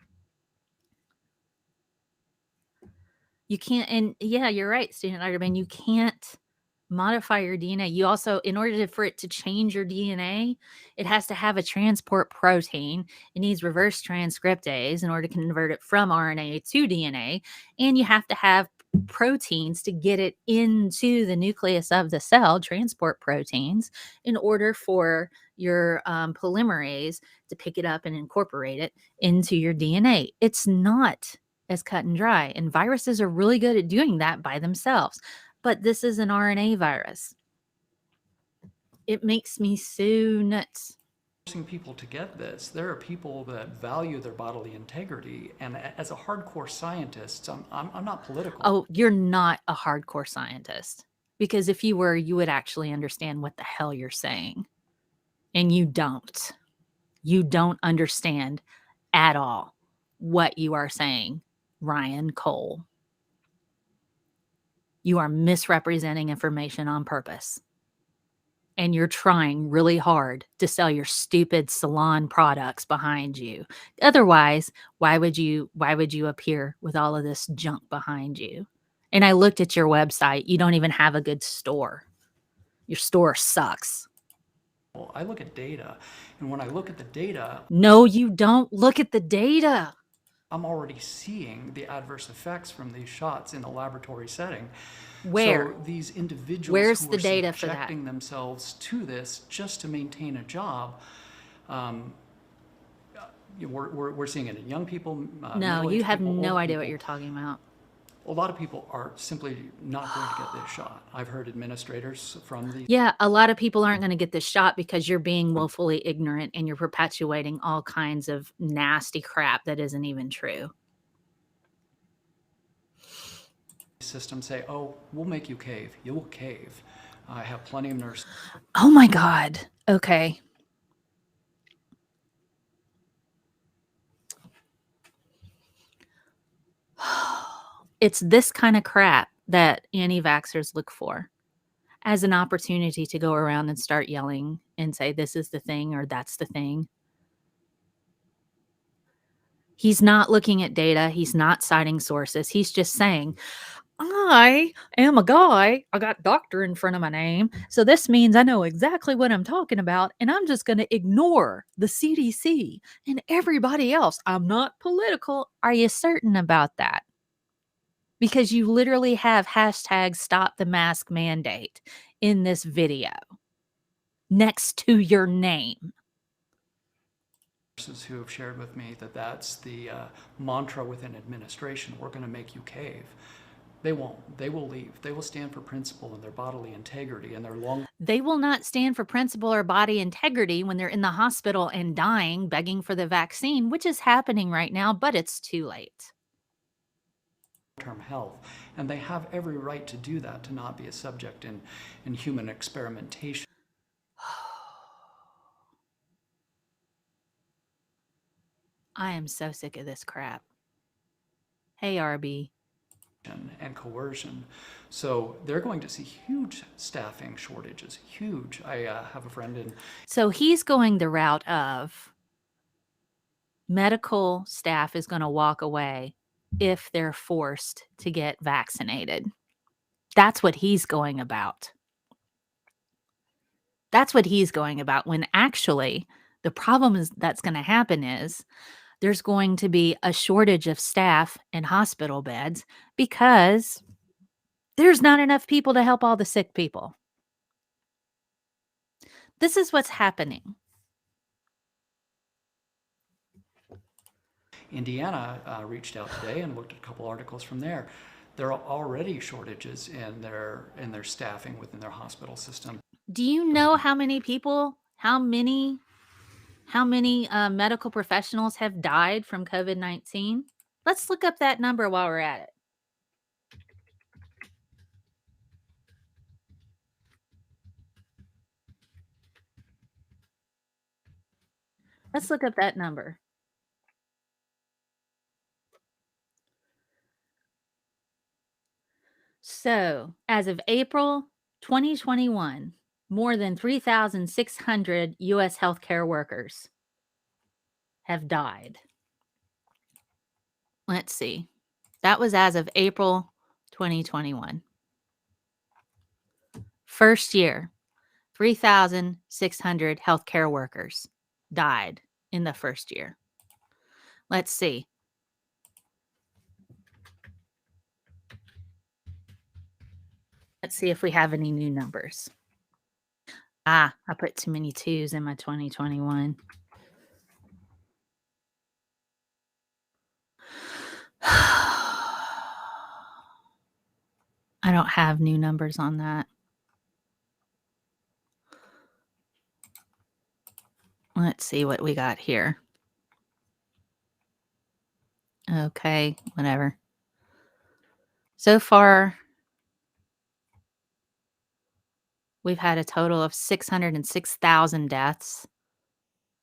You can't, and yeah, you're right, student Letterman, you can't modify your DNA. You also, in order for it to change your DNA, it has to have a transport protein. It needs reverse transcriptase in order to convert it from RNA to DNA. And you have to have proteins to get it into the nucleus of the cell, transport proteins, in order for your polymerase to pick it up and incorporate it into your DNA. It's not as cut and dry. And viruses are really good at doing that by themselves. But this is an RNA virus. It makes me so nuts. Forcing people to get this. There are people that value their bodily integrity, and as a hardcore scientist, I'm not political. Oh, you're not a hardcore scientist, because if you were, you would actually understand what the hell you're saying. And you don't. You don't understand at all what you are saying, Ryan Cole. You are misrepresenting information on purpose. And you're trying really hard to sell your stupid salon products behind you. Otherwise, why would you appear with all of this junk behind you? And I looked at your website. You don't even have a good store. Your store sucks. Well, I look at data, and when I look at the data, no, you don't look at the data. I'm already seeing the adverse effects from these shots in a laboratory setting. Where? So these individuals Where's who the are data for that? subjecting themselves to this just to maintain a job, we're seeing it in young people. No, you have people, no idea people. what you're talking about. A lot of people are simply not going to get this shot. I've heard administrators from the... Yeah, a lot of people aren't going to get this shot because you're being willfully ignorant and you're perpetuating all kinds of nasty crap that isn't even true. System say, oh, we'll make you cave. You will cave. I have plenty of nurses. Oh my God. Okay. It's this kind of crap that anti-vaxxers look for as an opportunity to go around and start yelling and say, this is the thing or that's the thing. He's not looking at data. He's not citing sources. He's just saying, I am a guy. I got doctor in front of my name. So this means I know exactly what I'm talking about. And I'm just going to ignore the CDC and everybody else. I'm not political. Are you certain about that? Because you literally have hashtag stop the mask mandate in this video next to your name. Who have shared with me that that's the mantra within administration. We're going to make you cave. They won't. They will leave. They will stand for principle and their bodily integrity and their long... They will not stand for principle or body integrity when they're in the hospital and dying, begging for the vaccine, which is happening right now, but it's too late. Term health, and they have every right to do that, to not be a subject in human experimentation. I am so sick of this crap. Hey, RB. And coercion. So they're going to see huge staffing shortages, huge. I have a friend in... So he's going the route of medical staff is going to walk away if they're forced to get vaccinated. That's what he's going about. That's what he's going about, when actually the problem is that's going to happen is there's going to be a shortage of staff and hospital beds because There's not enough people to help all the sick people. This is what's happening. Indiana reached out today and looked at a couple articles from there. There are already shortages in their staffing within their hospital system. Do you know how many people, how many medical professionals have died from COVID-19? Let's look up that number while we're at it. Let's look up that number. So, as of April 2021, more than 3,600 U.S. healthcare workers have died. Let's see. That was as of April 2021. First year, 3,600 healthcare workers died in the first year. Let's see. Let's see if we have any new numbers. I put too many twos in my 2021. I don't have new numbers on that. Let's see what we got here. Okay, whatever. So far, we've had a total of 606,000 deaths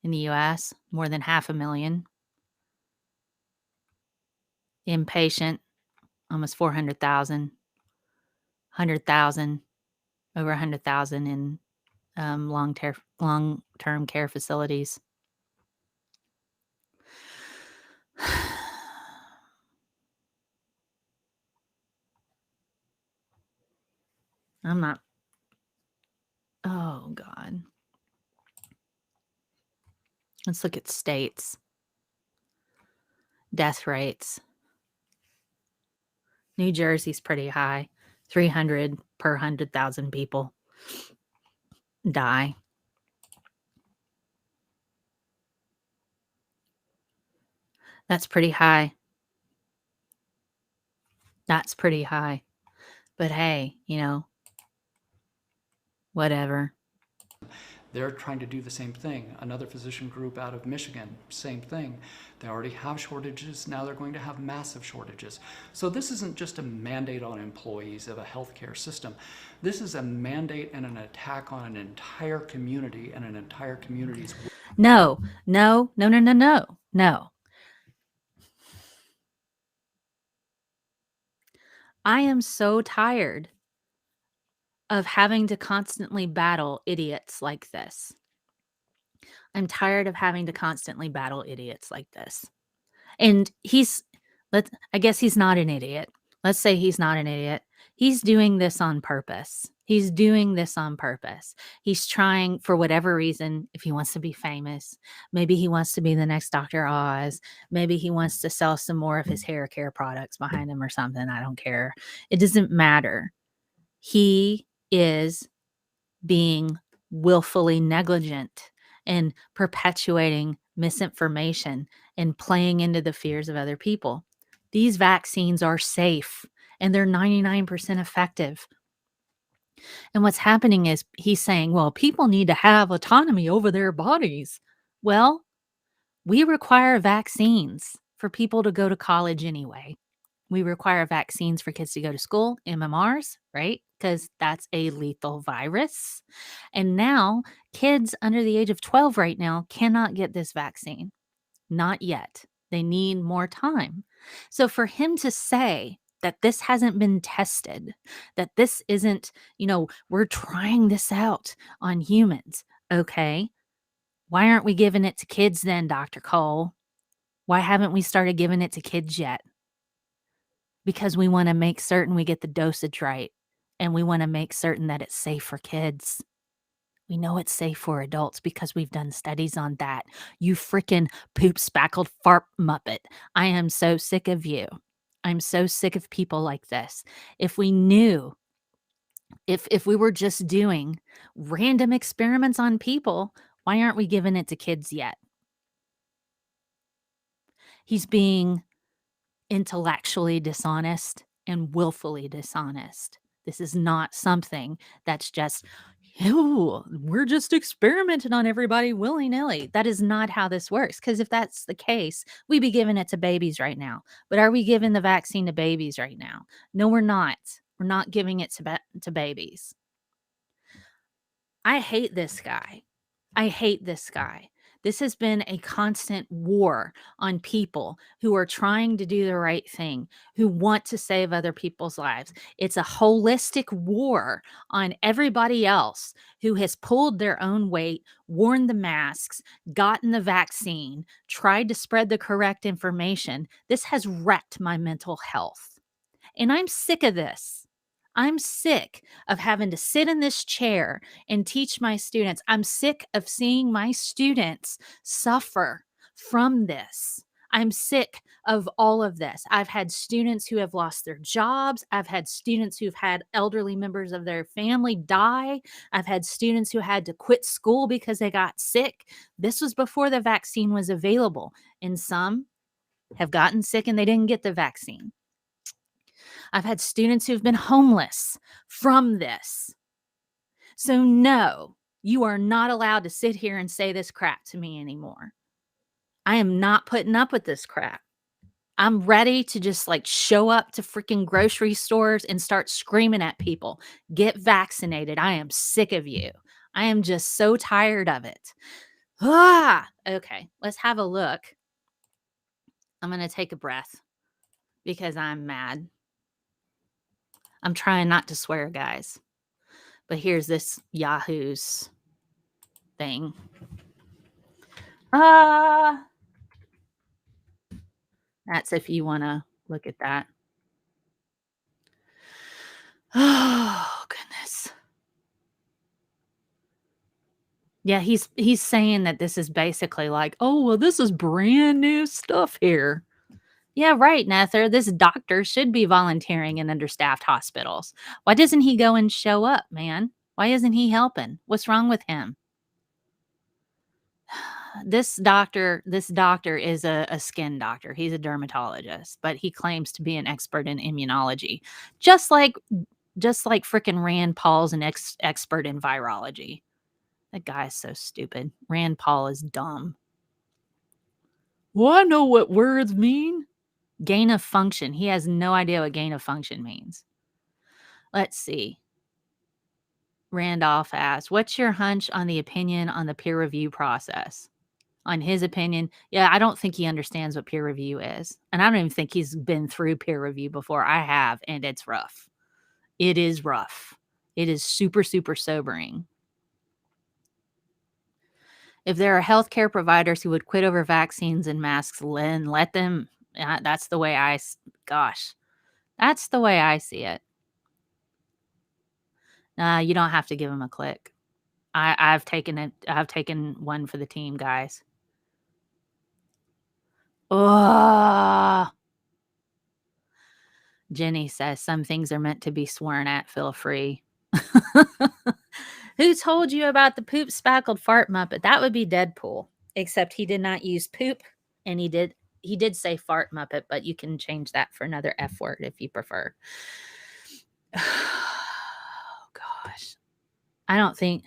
in the US, more than 500,000. Inpatient, almost 400,000. 100,000, over 100,000 in long-term care facilities. I'm not. Oh, God. Let's look at states. Death rates. New Jersey's pretty high. 300 per 100,000 people die. That's pretty high. That's pretty high. But hey, whatever. They're trying to do the same thing. Another physician group out of Michigan, same thing. They already have shortages. Now they're going to have massive shortages. So this isn't just a mandate on employees of a healthcare system. This is a mandate and an attack on an entire community and an entire community's. No. I am so tired of having to constantly battle idiots like this. I'm tired of having to constantly battle idiots like this. And I guess he's not an idiot. Let's say he's not an idiot. He's doing this on purpose. He's trying, for whatever reason, if he wants to be famous, maybe he wants to be the next Dr. Oz. Maybe he wants to sell some more of his hair care products behind him or something. I don't care. It doesn't matter. He is being willfully negligent and perpetuating misinformation and playing into the fears of other people. These vaccines are safe and they're 99% effective. And what's happening is he's saying, well, people need to have autonomy over their bodies. Well, we require vaccines for people to go to college anyway. We require vaccines for kids to go to school, MMRs, right? Because that's a lethal virus. And now kids under the age of 12 right now cannot get this vaccine. Not yet. They need more time. So for him to say that this hasn't been tested, that this isn't, we're trying this out on humans. Okay. Why aren't we giving it to kids then, Dr. Cole? Why haven't we started giving it to kids yet? Because we want to make certain we get the dosage right. And we want to make certain that it's safe for kids. We know it's safe for adults because we've done studies on that. You freaking poop spackled fart muppet. I am so sick of you. I'm so sick of people like this. If we knew, if we were just doing random experiments on people, why aren't we giving it to kids yet? He's being intellectually dishonest and willfully dishonest. This is not something that's just, "Ew, we're just experimenting on everybody willy-nilly." That is not how this works, because if that's the case, we'd be giving it to babies right now. But are we giving the vaccine to babies right now? No, we're not. We're not giving it to babies. I hate this guy. I hate this guy. This has been a constant war on people who are trying to do the right thing, who want to save other people's lives. It's a holistic war on everybody else who has pulled their own weight, worn the masks, gotten the vaccine, tried to spread the correct information. This has wrecked my mental health. And I'm sick of this. I'm sick of having to sit in this chair and teach my students. I'm sick of seeing my students suffer from this. I'm sick of all of this. I've had students who have lost their jobs. I've had students who've had elderly members of their family die. I've had students who had to quit school because they got sick. This was before the vaccine was available. And some have gotten sick and they didn't get the vaccine. I've had students who've been homeless from this. So, no, you are not allowed to sit here and say this crap to me anymore. I am not putting up with this crap. I'm ready to just like show up to freaking grocery stores and start screaming at people, get vaccinated. I am sick of you. I am just so tired of it. Okay, let's have a look. I'm going to take a breath because I'm mad. I'm trying not to swear, guys. But here's this Yahoo's thing. That's if you want to look at that. Oh, goodness. Yeah, he's saying that this is basically like, oh, well, this is brand new stuff here. Yeah, right, Nether. This doctor should be volunteering in understaffed hospitals. Why doesn't he go and show up, man? Why isn't he helping? What's wrong with him? This doctor is a skin doctor. He's a dermatologist, but he claims to be an expert in immunology. Just like freaking Rand Paul's an expert in virology. That guy's so stupid. Rand Paul is dumb. Well, I know what words mean. Gain of function. He has no idea what gain of function means. Let's see. Randolph asks, what's your hunch on the opinion on the peer review process? On his opinion, yeah, I don't think he understands what peer review is. And I don't even think he's been through peer review before. I have, and it's rough. It is rough. It is super, super sobering. If there are healthcare providers who would quit over vaccines and masks, then let them. That's the way that's the way I see it. You don't have to give them a click. I've taken it. I've taken one for the team, guys. Oh, Jenny says some things are meant to be sworn at. Feel free. Who told you about the poop spackled fart muppet? That would be Deadpool, except he did not use poop, and he did say fart muppet, but you can change that for another F word if you prefer. Oh gosh, I don't think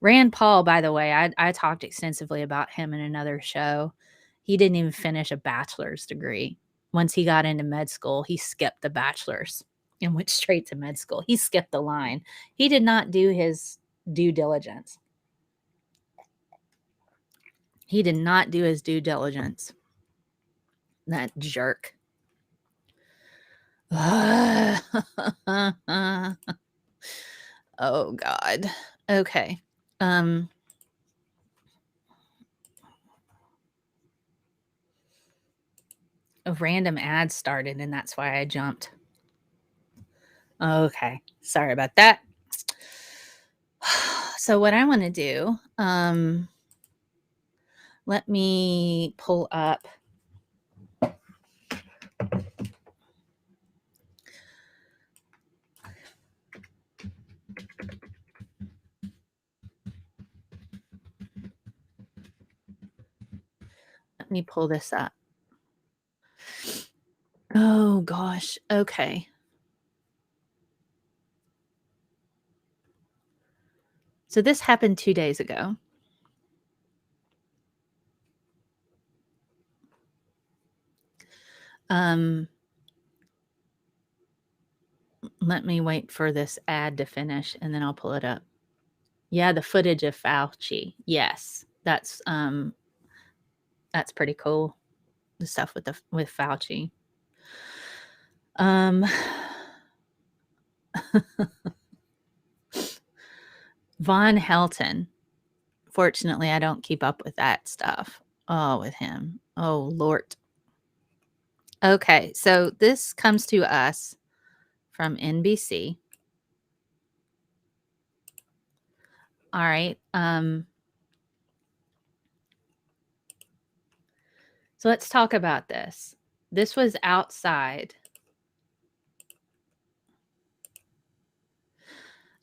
Rand Paul. By the way, I talked extensively about him in another show. He didn't even finish a bachelor's degree. Once he got into med school, he skipped the bachelor's and went straight to med school. He skipped the line. He did not do his due diligence. He did not do his due diligence. That jerk. Oh, God. Okay. A random ad started, and that's why I jumped. Okay. Sorry about that. So what I want to do, let me pull up Let me pull this up. Oh gosh. Okay. So this happened 2 days ago. Let me wait for this ad to finish and then I'll pull it up. Yeah, the footage of Fauci. Yes. That's pretty cool. The stuff with Fauci. Von Helton. Fortunately, I don't keep up with that stuff. Oh, with him. Oh, Lord. Okay, so this comes to us from NBC. All right. So let's talk about this. This was outside.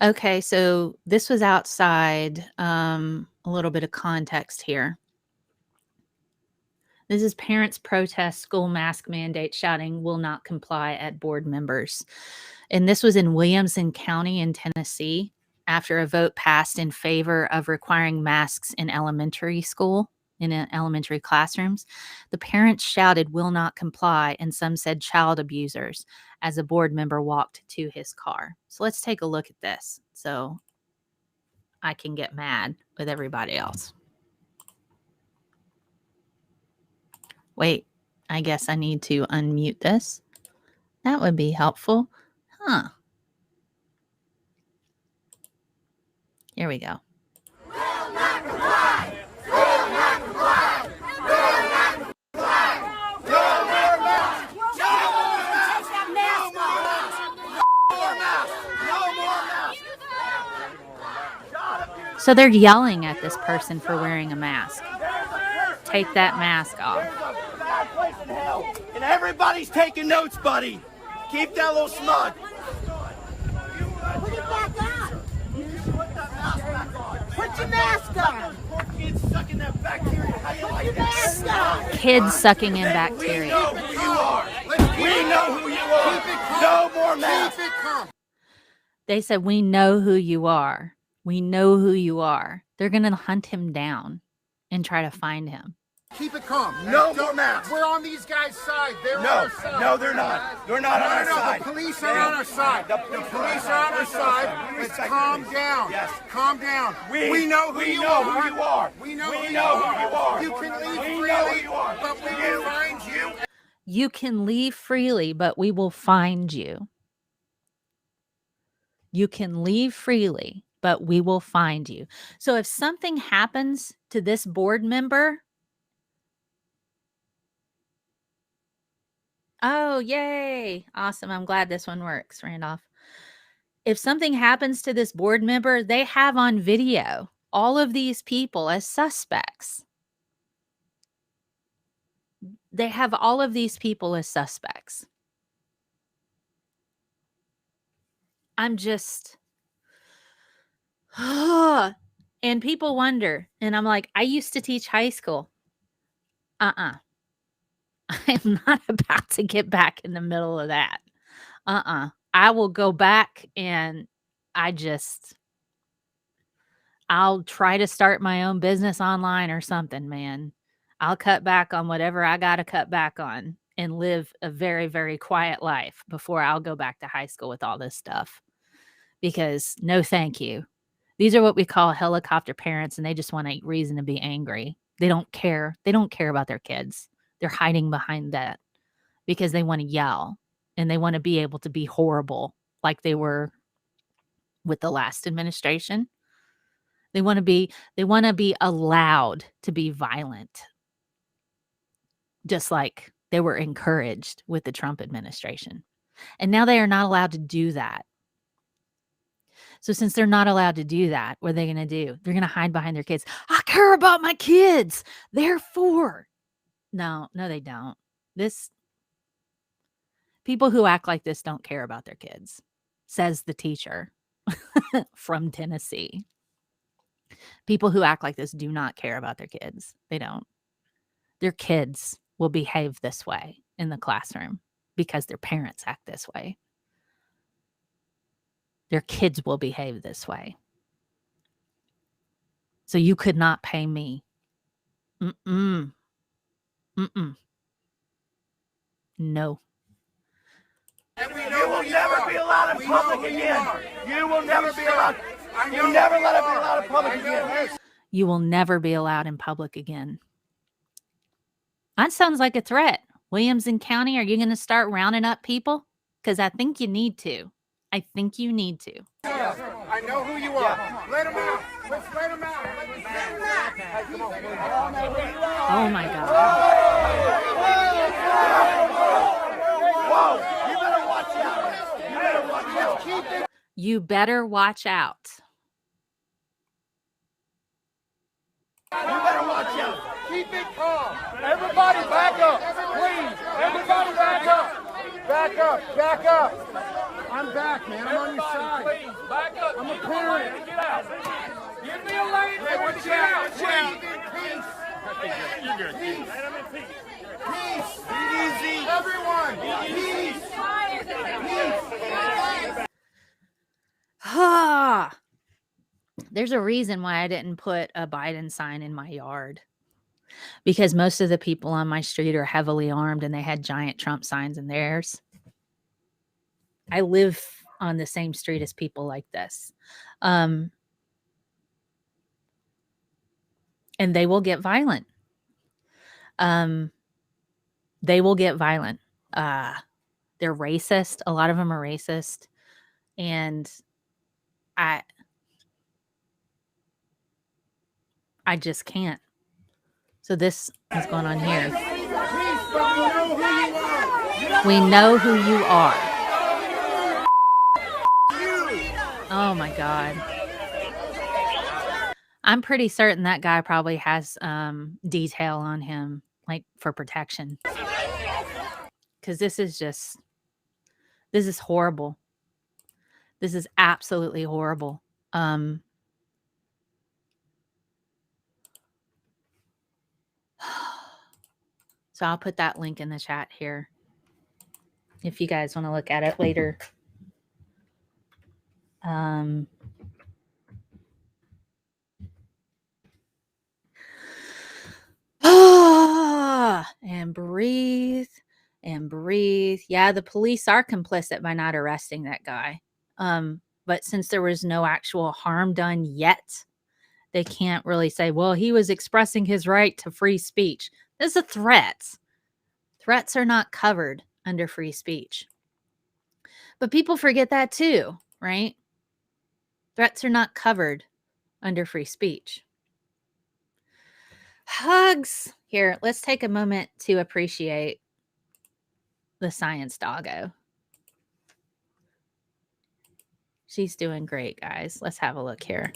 Okay, so this was outside. A little bit of context here. This is parents protest school mask mandate, shouting will not comply at board members. And this was in Williamson County in Tennessee after a vote passed in favor of requiring masks in elementary school, in elementary classrooms. The parents shouted will not comply, and some said child abusers as a board member walked to his car. So let's take a look at this so I can get mad with everybody else. Wait, I guess I need to unmute this. That would be helpful. Huh. Here we go. Will not comply! Will not comply! Will not comply! No more masks! No more masks! So they're yelling at this person for wearing a mask. Take that mask off. And everybody's taking notes, buddy. Keep that little smug. Put it back on. Put your mask on. Poor kids sucking that bacteria. How you like that? Kids sucking in We bacteria. know who you are. We know who you are. No more masks. They said, we know who you are. We know who you are. They're going to hunt him down and try to find him. Keep it calm. No more masks. We're on these guys' side. They're on No, our side. no, they're not. They're not on our side. The police are on our side. The police are on our side. Let's calm down. Yes. Calm down. We know who you are. We know who you are. You can leave freely, but we will find you. You can leave freely, but we will find you. You can leave freely, but we will find you. So if something happens to this board member, oh, yay. Awesome. I'm glad this one works, Randolph. If something happens to this board member, they have on video all of these people as suspects. They have all of these people as suspects. I'm just, and people wonder, and I'm like, I used to teach high school. I'm not about to get back in the middle of that. I will go back and I'll try to start my own business online or something, man. I'll cut back on whatever I got to cut back on and live a very, very quiet life before I'll go back to high school with all this stuff. Because no, thank you. These are what we call helicopter parents, and they just want a reason to be angry. They don't care. They don't care about their kids. They're hiding behind that because they want to yell and they want to be able to be horrible like they were with the last administration. They want to be allowed to be violent, just like they were encouraged with the Trump administration. And now they are not allowed to do that. So since they're not allowed to do that, what are they going to do? They're going to hide behind their kids. I care about my kids. Therefore, no, they don't. People who act like this don't care about their kids, says the teacher from Tennessee. People who act like this do not care about their kids. They don't. their kids will behave this way in the classroom because their parents act this way. Their kids will behave this way. So you could not pay me. Mm-mm. Mm-mm. No. You will never be allowed in public again. You will never be allowed. You never let it be allowed in public again. You will never be allowed in public again. That sounds like a threat. Williamson County, are you going to start rounding up people? Because I think you need to. I think you need to. I know who you are. Let him out. Let's let him out. Oh my God. Whoa! You better watch out. You better watch out. You better watch out. You better watch out. Keep it calm. Everybody back up. Please. Everybody back up. Back up. Back up. I'm back, man. I'm on your side. Please, back up. I'm a parent. Get out. Give me a lane. Hey, watch out. Watch out. Peace. You're good. Peace. Let him in peace. Peace. Be easy. Everyone. Peace. Peace. Ah. There's a reason why I didn't put a Biden sign in my yard. Because most of the people on my street are heavily armed and they had giant Trump signs in theirs. I live on the same street as people like this. And they will get violent. They will get violent. They're racist. A lot of them are racist. And I just can't. So this is going on here. We know who you are. Oh my God. I'm pretty certain that guy probably has detail on him, like for protection. Because this is horrible. This is absolutely horrible. So I'll put that link in the chat here if you guys want to look at it later. And breathe and breathe. Yeah, the police are complicit by not arresting that guy. But since there was no actual harm done yet, they can't really say, well, he was expressing his right to free speech. This is a threat. Threats are not covered under free speech. But people forget that too, right? Threats are not covered under free speech. Hugs. Here, let's take a moment to appreciate the science doggo. She's doing great, guys. Let's have a look here.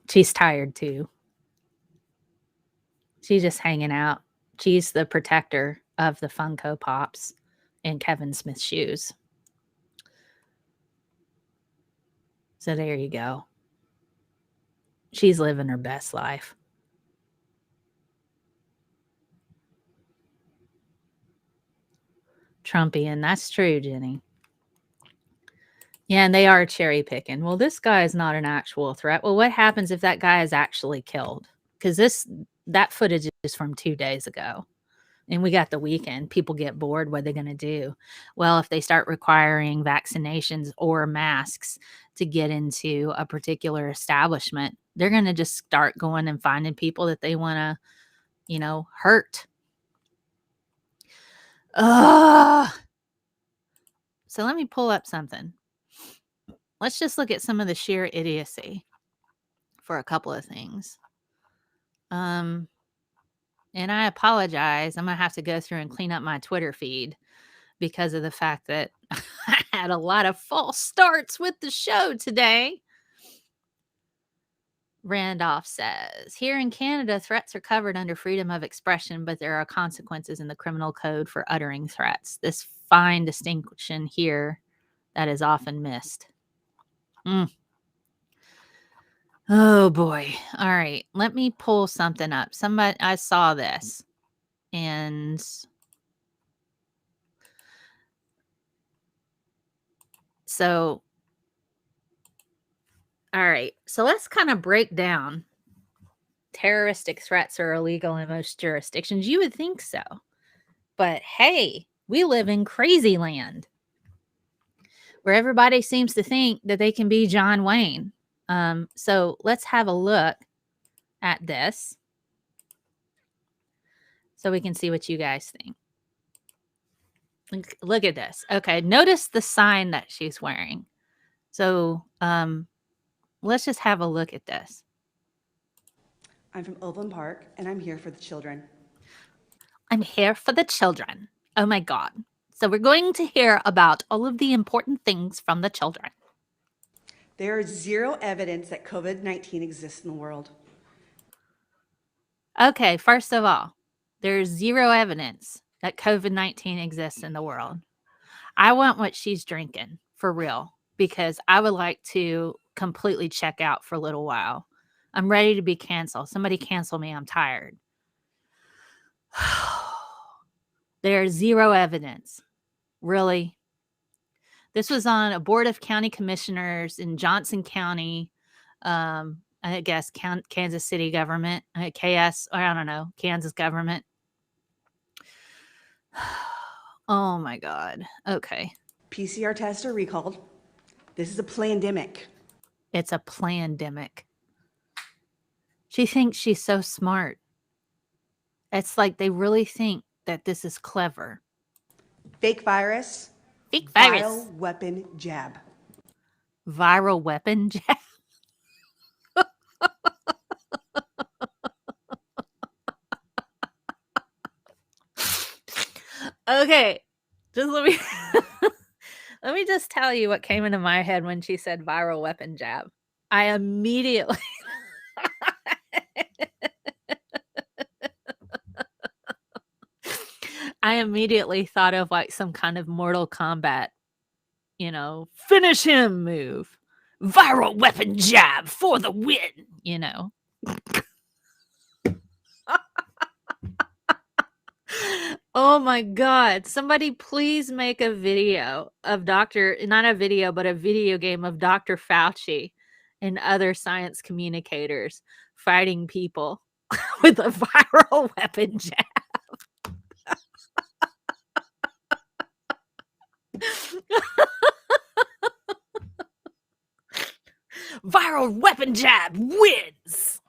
She's tired too. She's just hanging out. She's the protector of the Funko Pops in Kevin Smith's shoes. So there you go. She's living her best life. Trumpian. That's true, Jenny. Yeah, and they are cherry picking. Well, this guy is not an actual threat. Well, what happens if that guy is actually killed? Because that footage is from 2 days ago. And we got the weekend. People get bored. What are they going to do? Well, if they start requiring vaccinations or masks to get into a particular establishment, they're going to just start going and finding people that they want to, hurt. So let me pull up something. Let's just look at some of the sheer idiocy for a couple of things. And I apologize. I'm going to have to go through and clean up my Twitter feed because of the fact that I had a lot of false starts with the show today. Randolph says, here in Canada, threats are covered under freedom of expression, but there are consequences in the criminal code for uttering threats. This fine distinction here that is often missed. Oh boy. All right. Let me pull something up. I saw this and so, all right. So let's kind of break down terroristic threats are illegal in most jurisdictions. You would think so. But hey, we live in crazy land where everybody seems to think that they can be John Wayne. So let's have a look at this so we can see what you guys think. Look at this. Okay, notice the sign that she's wearing. So let's just have a look at this. I'm from Overland Park, and I'm here for the children. I'm here for the children. Oh my God. So we're going to hear about all of the important things from the children. There is zero evidence that COVID-19 exists in the world. Okay, first of all, there's zero evidence that COVID-19 exists in the world. I want what she's drinking for real because I would like to completely check out for a little while. I'm ready to be canceled. Somebody cancel me. I'm tired. There's zero evidence. Really? This was on a board of county commissioners in Johnson County. I guess Kansas City government, KS, or I don't know, Kansas government. Oh my God. Okay. PCR tests are recalled. This is a plandemic. It's a plandemic. She thinks she's so smart. It's like they really think that this is clever. Fake virus. Fake virus. Viral weapon jab. Viral weapon jab. Okay. Just let me let me just tell you what came into my head when she said viral weapon jab. I immediately thought of like some kind of Mortal Kombat, finish him move. Viral weapon jab for the win, Oh my God. Somebody please make a video of not a video, but a video game of Dr. Fauci and other science communicators fighting people with a viral weapon jab. Viral weapon jab wins.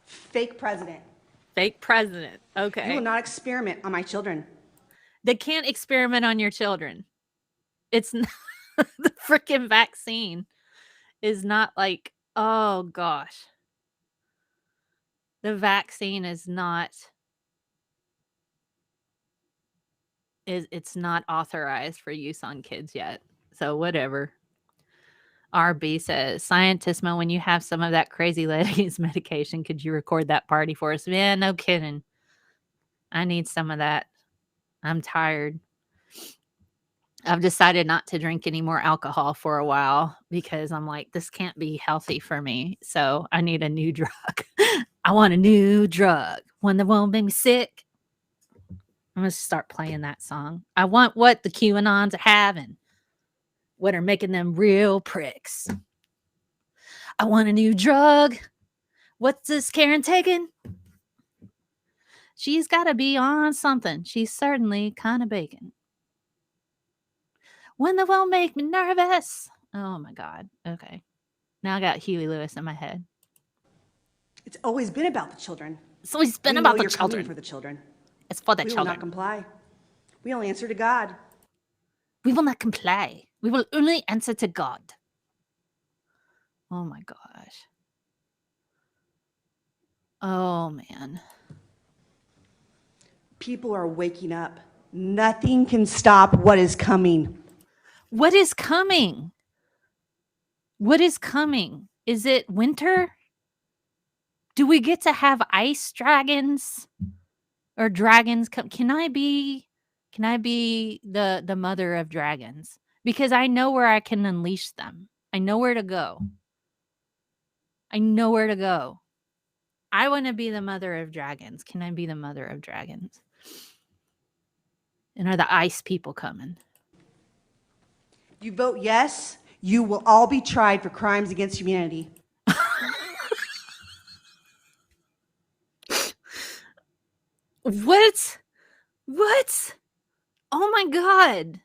Fake president. Fake president. Okay. You will not experiment on my children. They can't experiment on your children. It's not, the freaking vaccine is not like, oh gosh. The vaccine is not it's not authorized for use on kids yet. So whatever. RB says, ScientistMel, when you have some of that crazy lady's medication, could you record that party for us? Yeah, no kidding. I need some of that. I'm tired. I've decided not to drink any more alcohol for a while because I'm like, this can't be healthy for me. So I need a new drug. I want a new drug. One that won't make me sick. I'm going to start playing that song. I want what the QAnons are having. What are making them real pricks. I want a new drug. What's this Karen taking? She's got to be on something. She's certainly kind of baking. One that won't make me nervous. Oh my God. Okay. Now I got Huey Lewis in my head. It's always been about the children. It's always been We about know the you're coming children. for the children. It's for the We will children. not comply. We only answer to God. We will not comply. We will only answer to God. Oh my gosh. Oh man. People are waking up. Nothing can stop what is coming. What is coming? What is coming? Is it winter? Do we get to have ice dragons? Or dragons come? Can Can I be the mother of dragons? Because I know where I can unleash them. I know where to go. I know where to go. I want to be the mother of dragons. Can I be the mother of dragons? And are the ice people coming? You vote yes, you will all be tried for crimes against humanity. What? What? Oh my God.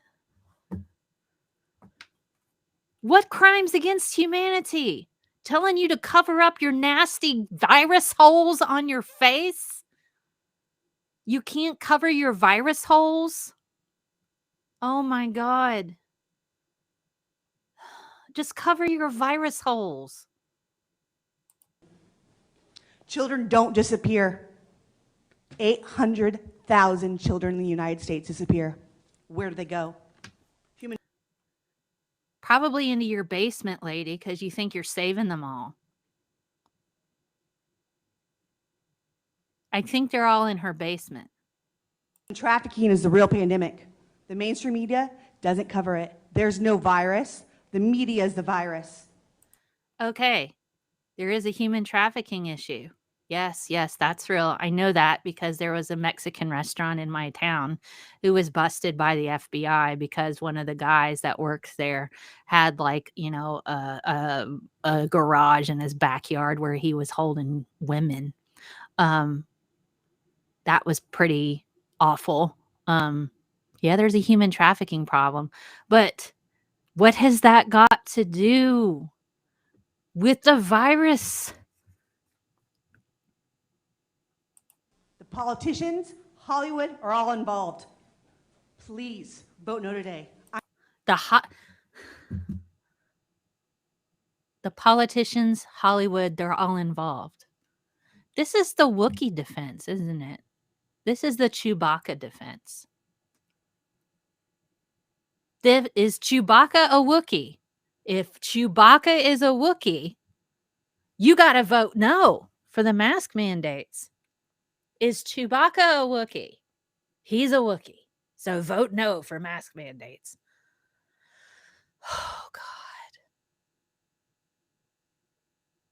What crimes against humanity? Telling you to cover up your nasty virus holes on your face? You can't cover your virus holes? Oh my God. Just cover your virus holes. Children don't disappear. 800,000 children in the United States disappear. Where do they go? Probably into your basement, lady, because you think you're saving them all. I think they're all in her basement. Trafficking is the real pandemic. The mainstream media doesn't cover it. There's no virus. The media is the virus. Okay, there is a human trafficking issue. Yes, yes, that's real. I know that because there was a Mexican restaurant in my town who was busted by the FBI because one of the guys that works there had like, a garage in his backyard where he was holding women. That was pretty awful. Yeah, there's a human trafficking problem. But what has that got to do with the virus? The politicians, Hollywood are all involved. Please vote no today. The politicians, Hollywood, they're all involved. This is the Wookiee defense, isn't it? This is the Chewbacca defense. Is Chewbacca a Wookiee? If Chewbacca is a Wookiee, you got to vote no for the mask mandates. Is Chewbacca a Wookiee? He's a Wookiee. So vote no for mask mandates. Oh, God.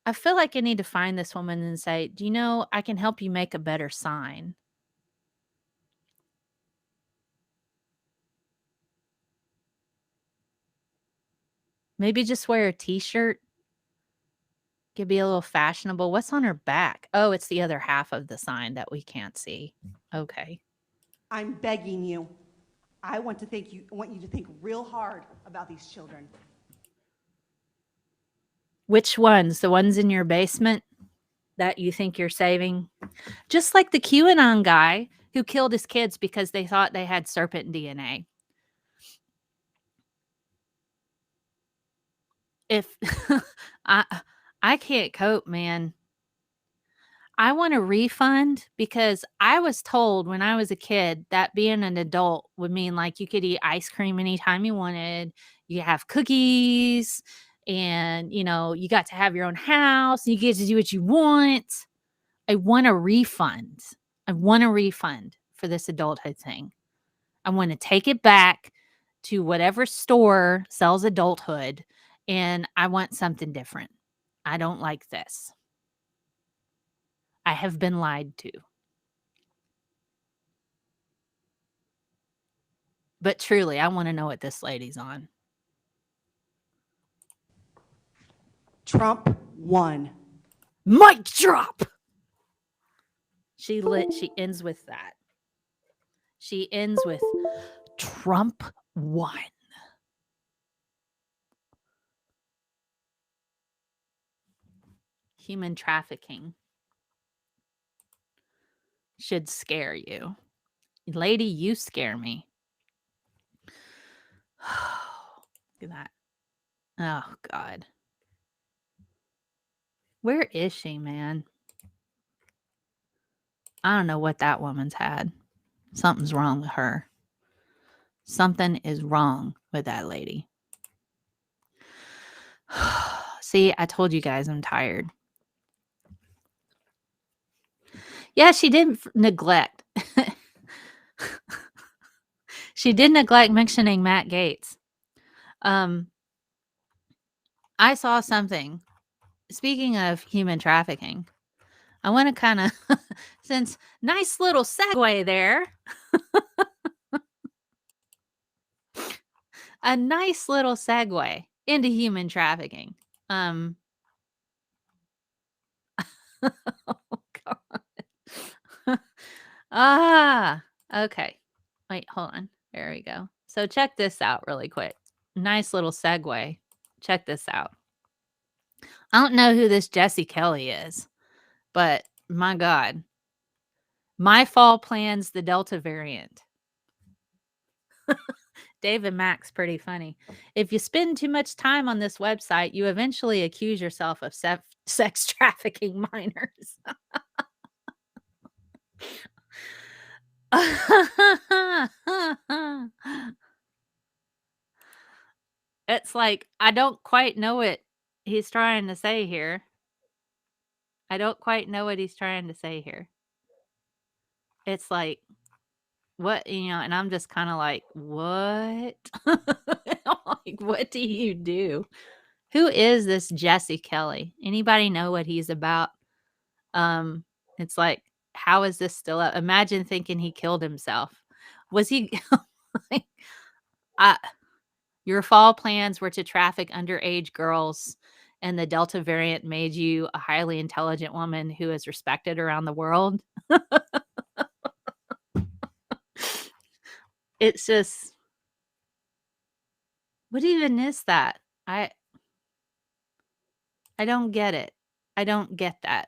I feel like I need to find this woman and say, do you know, I can help you make a better sign. Maybe just wear a t-shirt. Could be a little fashionable. What's on her back? Oh, it's the other half of the sign that we can't see. Okay. I'm begging you. I want you to think real hard about these children. Which ones? The ones in your basement that you think you're saving? Just like the QAnon guy who killed his kids because they thought they had serpent DNA. If I can't cope, man. I want a refund because I was told when I was a kid that being an adult would mean like you could eat ice cream anytime you wanted. You have cookies and, you got to have your own house. And you get to do what you want. I want a refund. I want a refund for this adulthood thing. I want to take it back to whatever store sells adulthood and I want something different. I don't like this. I have been lied to. But truly, I want to know what this lady's on. Trump won. Mic drop. She ends with that. She ends with Trump won. Human trafficking should scare you. Lady, you scare me. Look at that. Oh, God. Where is she, man? I don't know what that woman's had. Something's wrong with her. Something is wrong with that lady. See, I told you guys I'm tired. Yeah, she didn't neglect. She did neglect mentioning Matt Gaetz. I saw something. Speaking of human trafficking, I want to kind of, since nice little segue there, a nice little segue into human trafficking. Oh God. Okay. Wait, hold on. There we go. So check this out really quick. Nice little segue. Check this out. I don't know who this Jessie Kelly is, but my God. My fall plans the Delta variant. David Mack's pretty funny. If you spend too much time on this website, you eventually accuse yourself of sex trafficking minors. It's like, I don't quite know what he's trying to say here. I don't quite know what he's trying to say here. It's like, what, and I'm just kind of like, what? Like, what do you do? Who is this Jessie Kelly? Anybody know what he's about? It's like, how is this still up? Imagine thinking he killed himself. Was he like, your fall plans were to traffic underage girls, and the Delta variant made you a highly intelligent woman who is respected around the world? It's just, what even is that? I don't get it. I don't get that.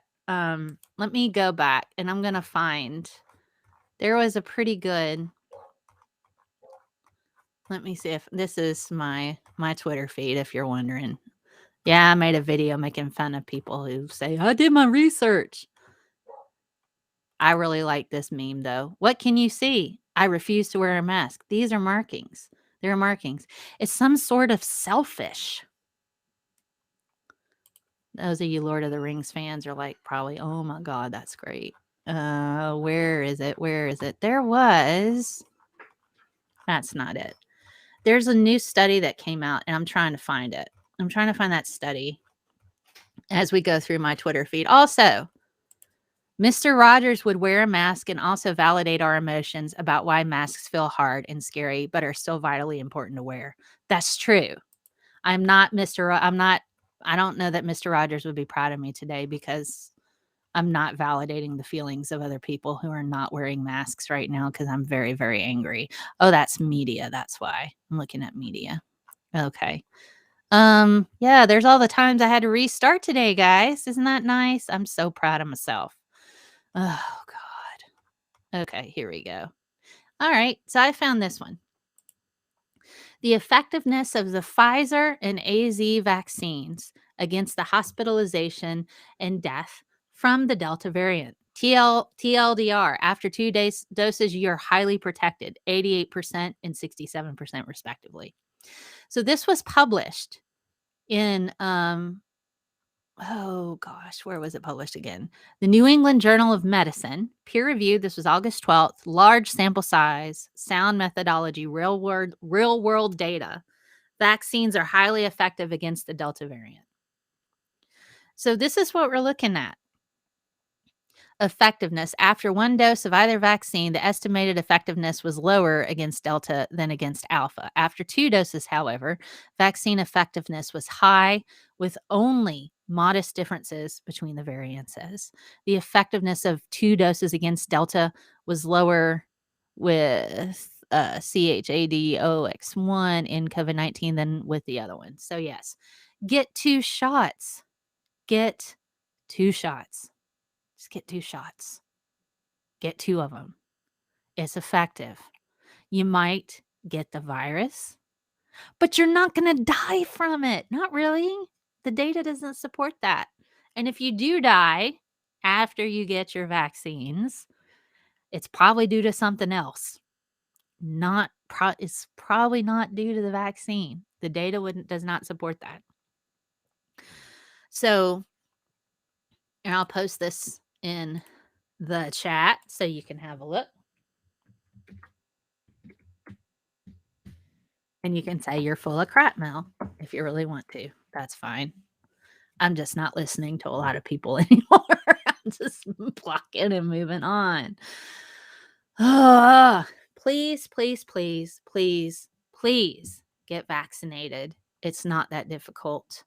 Let me go back and I'm going to find, there was a pretty good, let me see if this is my Twitter feed, if you're wondering. Yeah, I made a video making fun of people who say, I did my research. I really like this meme though. What can you see? I refuse to wear a mask. These are markings. They're markings. It's some sort of selfish. Those of you Lord of the Rings fans are like, probably, oh my God, that's great. Where is it? Where is it? There was, that's not it. There's a new study that came out and I'm trying to find it. I'm trying to find that study as we go through my Twitter feed. Also, Mr. Rogers would wear a mask and also validate our emotions about why masks feel hard and scary, but are still vitally important to wear. That's true. I don't know that Mr. Rogers would be proud of me today because I'm not validating the feelings of other people who are not wearing masks right now because I'm very, very angry. Oh, that's media. That's why I'm looking at media. Okay. Yeah, there's all the times I had to restart today, guys. Isn't that nice? I'm so proud of myself. Oh, God. Okay, here we go. All right, so I found this one. The effectiveness of the Pfizer and AZ vaccines against the hospitalization and death from the Delta variant. TLDR, after 2 doses, you're highly protected, 88% and 67% respectively. So this was published in, oh gosh, where was it published again? The New England Journal of Medicine, peer reviewed. This was August 12th, large sample size, sound methodology, real world data. Vaccines are highly effective against the Delta variant. So this is what we're looking at. Effectiveness. After 1 dose of either vaccine, the estimated effectiveness was lower against Delta than against Alpha. After 2 doses, however, vaccine effectiveness was high, with only modest differerences between the variances. The effectiveness of 2 doses against Delta was lower with CHADOX1 in COVID-19 than with the other one. So yes, get 2 shots. Get 2 shots. Just get 2 shots. Get 2 of them. It's effective. You might get the virus, but you're not going to die from it. Not really. The data doesn't support that. And if you do die after you get your vaccines, it's probably due to something else. It's probably not due to the vaccine. The data does not support that. So, and I'll post this in the chat so you can have a look. And you can say you're full of crap, Mel, if you really want to. That's fine. I'm just not listening to a lot of people anymore. I'm just blocking and moving on. Please, please, please, please, please get vaccinated. It's not that difficult.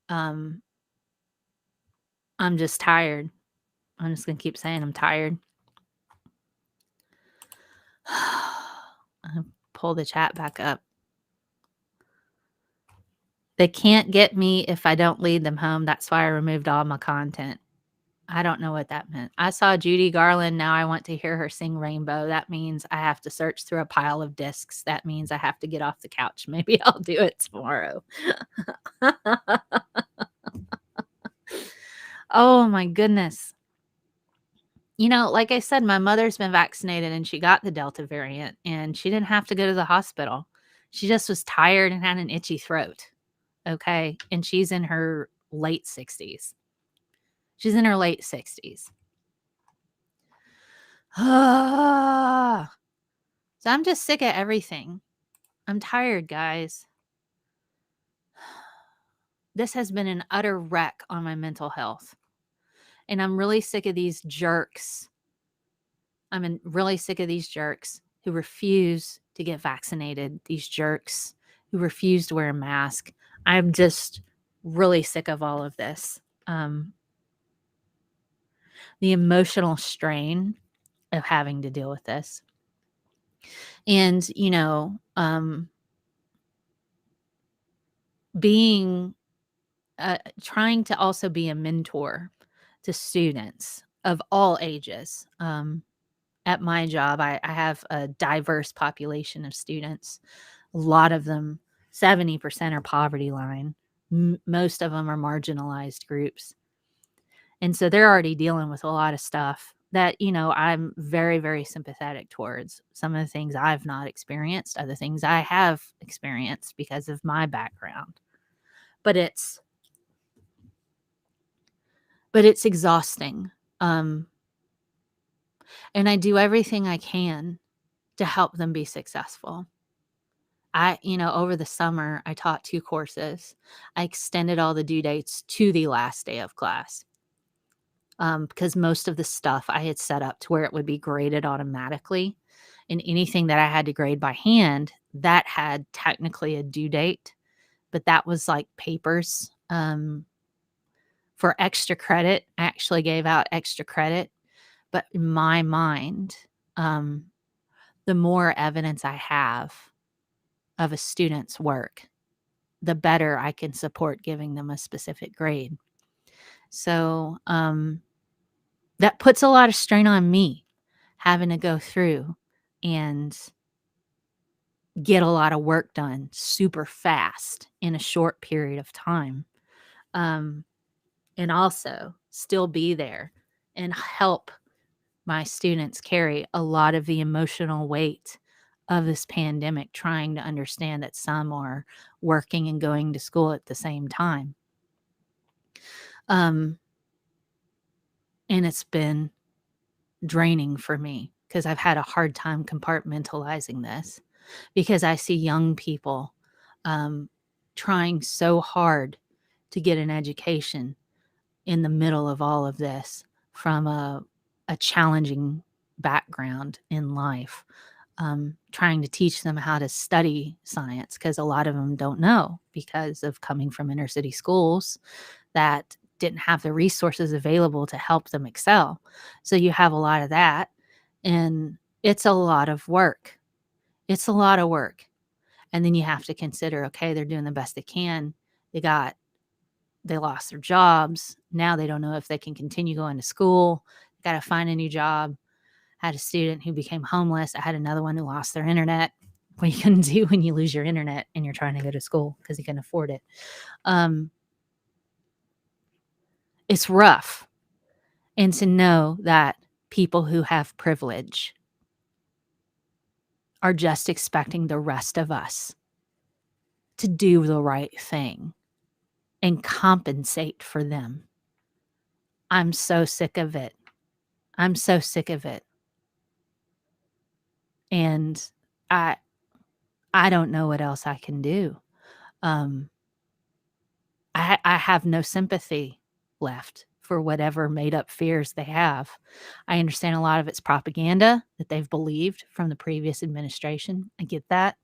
I'm just tired. I'm just going to keep saying I'm tired. I'll pull the chat back up. They can't get me if I don't lead them home. That's why I removed all my content. I don't know what that meant. I saw Judy Garland. Now I want to hear her sing Rainbow. That means I have to search through a pile of discs. That means I have to get off the couch. Maybe I'll do it tomorrow. Oh my goodness. You know, like I said, my mother's been vaccinated and she got the Delta variant and she didn't have to go to the hospital. She just was tired and had an itchy throat. Okay. And she's in her late 60s. She's in her late 60s. So I'm just sick of everything. I'm tired, guys. This has been an utter wreck on my mental health. And I'm really sick of these jerks. I'm really sick of these jerks who refuse to get vaccinated, these jerks who refuse to wear a mask. I'm just really sick of all of this. The emotional strain of having to deal with this. And, you know, trying to also be a mentor to students of all ages. At my job, I have a diverse population of students. A lot of them, 70% are poverty line. Most of them are marginalized groups. And so they're already dealing with a lot of stuff that, you know, I'm very, very sympathetic towards. Some of the things I've not experienced, other things I have experienced because of my background. But it's exhausting. And I do everything I can to help them be successful. Over the summer, I taught 2 courses. I extended all the due dates to the last day of class. Because most of the stuff I had set up to where it would be graded automatically, and anything that I had to grade by hand, that had technically a due date, but that was like papers. For extra credit, I actually gave out extra credit, but in my mind, the more evidence I have of a student's work, the better I can support giving them a specific grade. So, that puts a lot of strain on me having to go through and get a lot of work done super fast in a short period of time. And also still be there and help my students carry a lot of the emotional weight of this pandemic, trying to understand that some are working and going to school at the same time. And it's been draining for me because I've had a hard time compartmentalizing this, because I see young people trying so hard to get an education in the middle of all of this from a challenging background in life, trying to teach them how to study science, because a lot of them don't know because of coming from inner city schools that didn't have the resources available to help them excel. So you have a lot of that, and it's a lot of work. It's a lot of work. And then you have to consider, okay, they're doing the best they can. They lost their jobs. Now they don't know if they can continue going to school. Got to find a new job. Had a student who became homeless. I had another one who lost their internet. What you can do when you lose your internet and you're trying to go to school because you can afford it. It's rough. And to know that people who have privilege are just expecting the rest of us to do the right thing and compensate for them. I'm so sick of it. I'm so sick of it. And I I don't know what else I can do. I have no sympathy left for whatever made up fears they have. I understand a lot of it's propaganda that they've believed from the previous administration. I get that.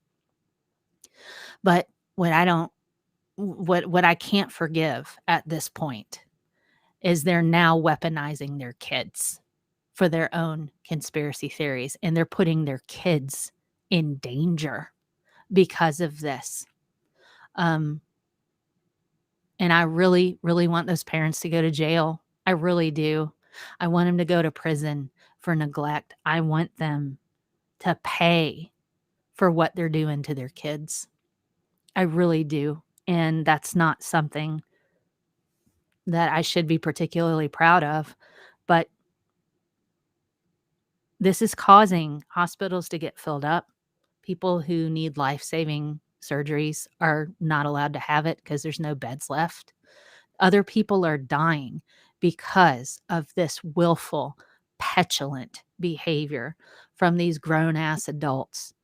But what I don't what I can't forgive at this point is they're now weaponizing their kids for their own conspiracy theories, and they're putting their kids in danger because of this. Um, and I really, really want those parents to go to jail. I really do. I want them to go to prison for neglect. I want them to pay for what they're doing to their kids. I really do. And that's not something that I should be particularly proud of. But this is causing hospitals to get filled up. People who need life-saving surgeries are not allowed to have it because there's no beds left. Other people are dying because of this willful, petulant behavior from these grown-ass adults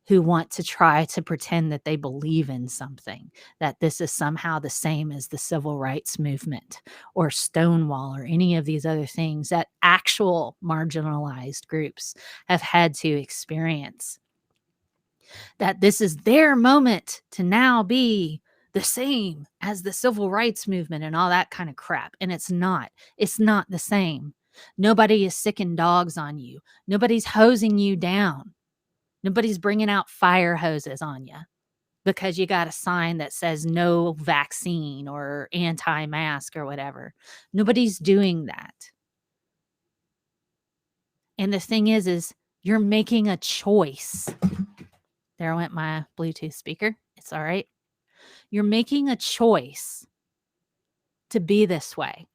who want to try to pretend that they believe in something, that this is somehow the same as the civil rights movement or Stonewall or any of these other things that actual marginalized groups have had to experience. That this is their moment to now be the same as the civil rights movement and all that kind of crap. And it's not. It's not the same. Nobody is sicking dogs on you. Nobody's hosing you down. Nobody's bringing out fire hoses on you because you got a sign that says no vaccine or anti-mask or whatever. Nobody's doing that. And the thing is you're making a choice. There went my Bluetooth speaker. It's all right. You're making a choice to be this way.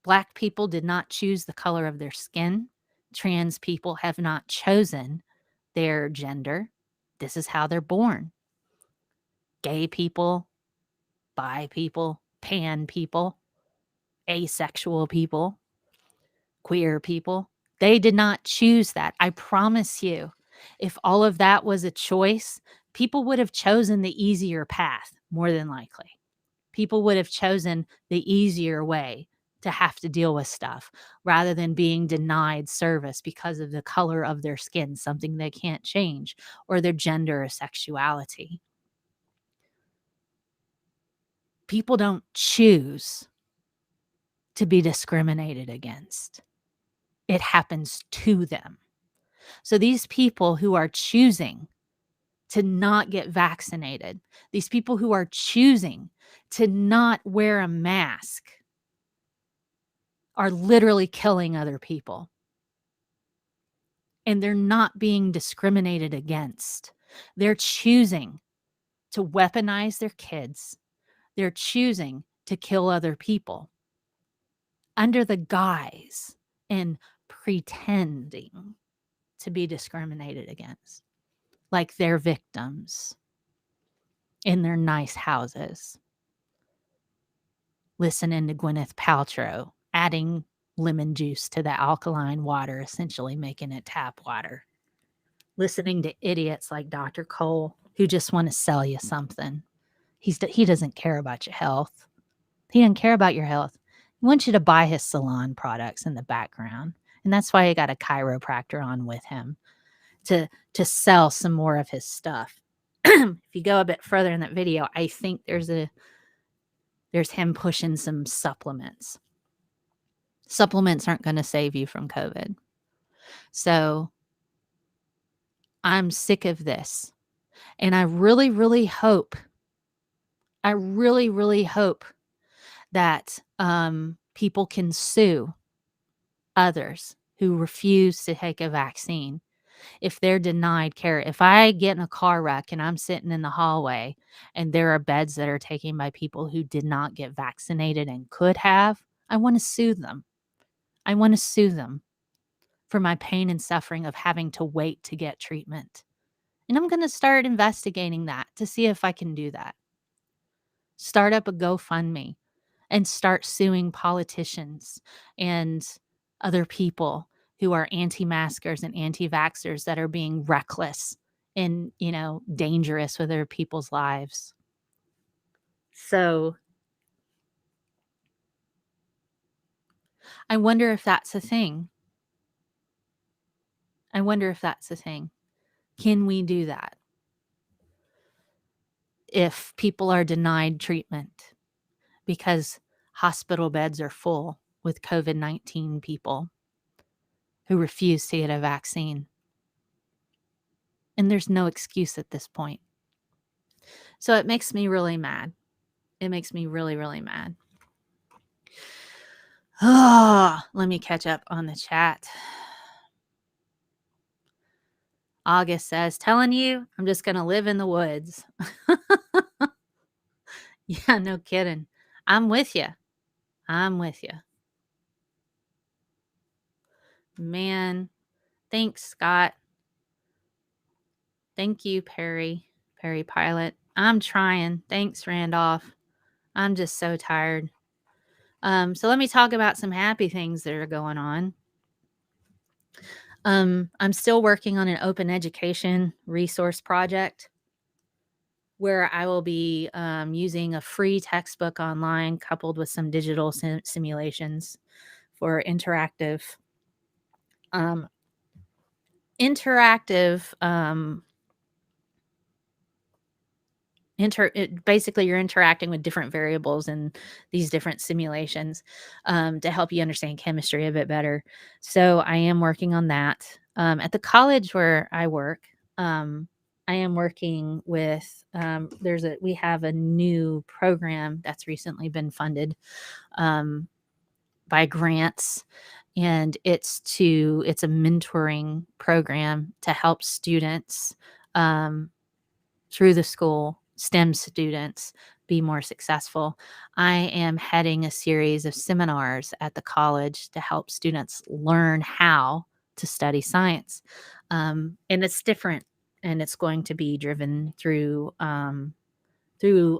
Black people did not choose the color of their skin. Trans people have not chosen their gender. This is how they're born. Gay people, bi people, pan people, asexual people, queer people, they did not choose that. I promise you, if all of that was a choice, people would have chosen the easier path, more than likely. People would have chosen the easier way to have to deal with stuff rather than being denied service because of the color of their skin, something they can't change, or their gender or sexuality. People don't choose to be discriminated against. It happens to them. So these people who are choosing to not get vaccinated, these people who are choosing to not wear a mask, are literally killing other people. And they're not being discriminated against. They're choosing to weaponize their kids. They're choosing to kill other people under the guise and pretending to be discriminated against, like they're victims in their nice houses, listening to Gwyneth Paltrow, adding lemon juice to the alkaline water, essentially making it tap water, listening to idiots like Dr. Cole who just want to sell you something. He doesn't care about your health. He doesn't care about your health. He wants you to buy his salon products in the background. And that's why he got a chiropractor on with him to sell some more of his stuff. If you go a bit further in that video, I think there's him pushing some supplements. Supplements aren't going to save you from COVID. So I'm sick of this. And I really, really hope that people can sue others who refuse to take a vaccine if they're denied care. If I get in a car wreck and I'm sitting in the hallway and there are beds that are taken by people who did not get vaccinated and could have, I want to sue them. I want to sue them for my pain and suffering of having to wait to get treatment. And I'm going to start investigating that to see if I can do that. Start up a GoFundMe and start suing politicians and other people who are anti-maskers and anti-vaxxers that are being reckless and, dangerous with other people's lives. So I wonder if that's a thing. I wonder if that's a thing. Can we do that? If people are denied treatment because hospital beds are full with COVID-19 people who refuse to get a vaccine. And there's no excuse at this point. So it makes me really mad. It makes me really, really mad. Oh, let me catch up on the chat. August says, telling you, I'm just going to live in the woods. Yeah, no kidding. I'm with you. I'm with you. Man, thanks, Scott. Thank you, Perry Pilot. I'm trying. Thanks, Randolph. I'm just so tired. So let me talk about some happy things that are going on. I'm still working on an open education resource project where I will be using a free textbook online coupled with some digital simulations for interactive basically you're interacting with different variables in these different simulations to help you understand chemistry a bit better. So I am working on that. At the college where I work, I am working with we have a new program that's recently been funded by grants, and it's a mentoring program to help students through the school, STEM students, be more successful. I am heading a series of seminars at the college to help students learn how to study science. And it's different, and it's going to be driven through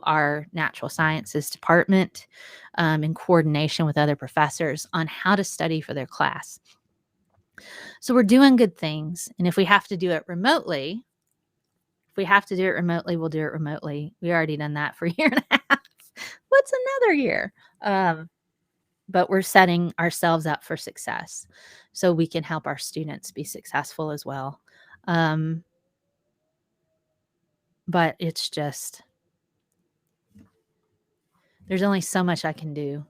our natural sciences department in coordination with other professors on how to study for their class. So we're doing good things. And if we have to do it remotely, we'll do it remotely. We already done that for a year and a half. What's another year? But we're setting ourselves up for success so we can help our students be successful as well. But it's just, there's only so much I can do.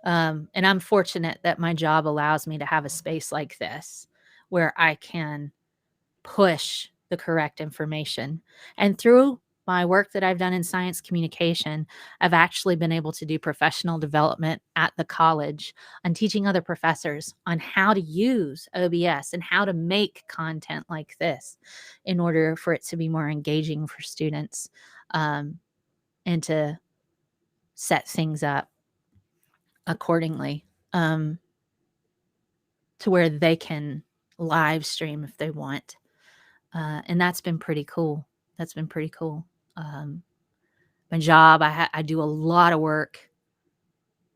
And I'm fortunate that my job allows me to have a space like this where I can push the correct information. And through my work that I've done in science communication, I've actually been able to do professional development at the college on teaching other professors on how to use OBS and how to make content like this in order for it to be more engaging for students and to set things up accordingly to where they can live stream if they want. And that's been pretty cool. My job, I do a lot of work,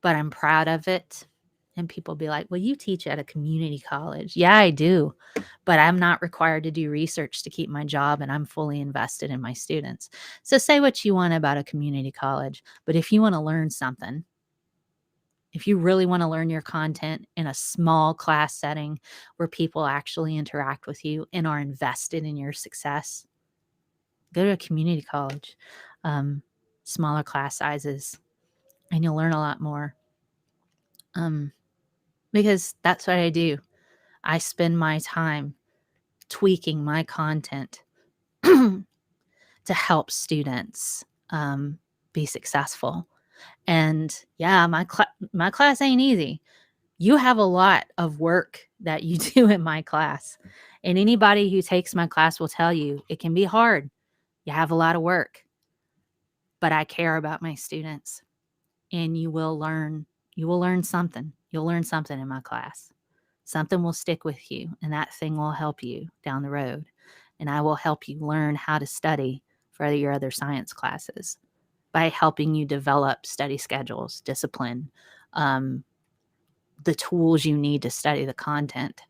but I'm proud of it. And people be like, well, you teach at a community college. Yeah, I do. But I'm not required to do research to keep my job, and I'm fully invested in my students. So say what you want about a community college, but if you want to learn something, if you really want to learn your content in a small class setting where people actually interact with you and are invested in your success, go to a community college, smaller class sizes, and you'll learn a lot more. Because that's what I do. I spend my time tweaking my content to help students be successful. And yeah, my class ain't easy. You have a lot of work that you do in my class. And anybody who takes my class will tell you it can be hard. You have a lot of work. But I care about my students. And you will learn something. You'll learn something in my class. Something will stick with you, and that thing will help you down the road. And I will help you learn how to study for your other science classes by helping you develop study schedules, discipline, the tools you need to study the content.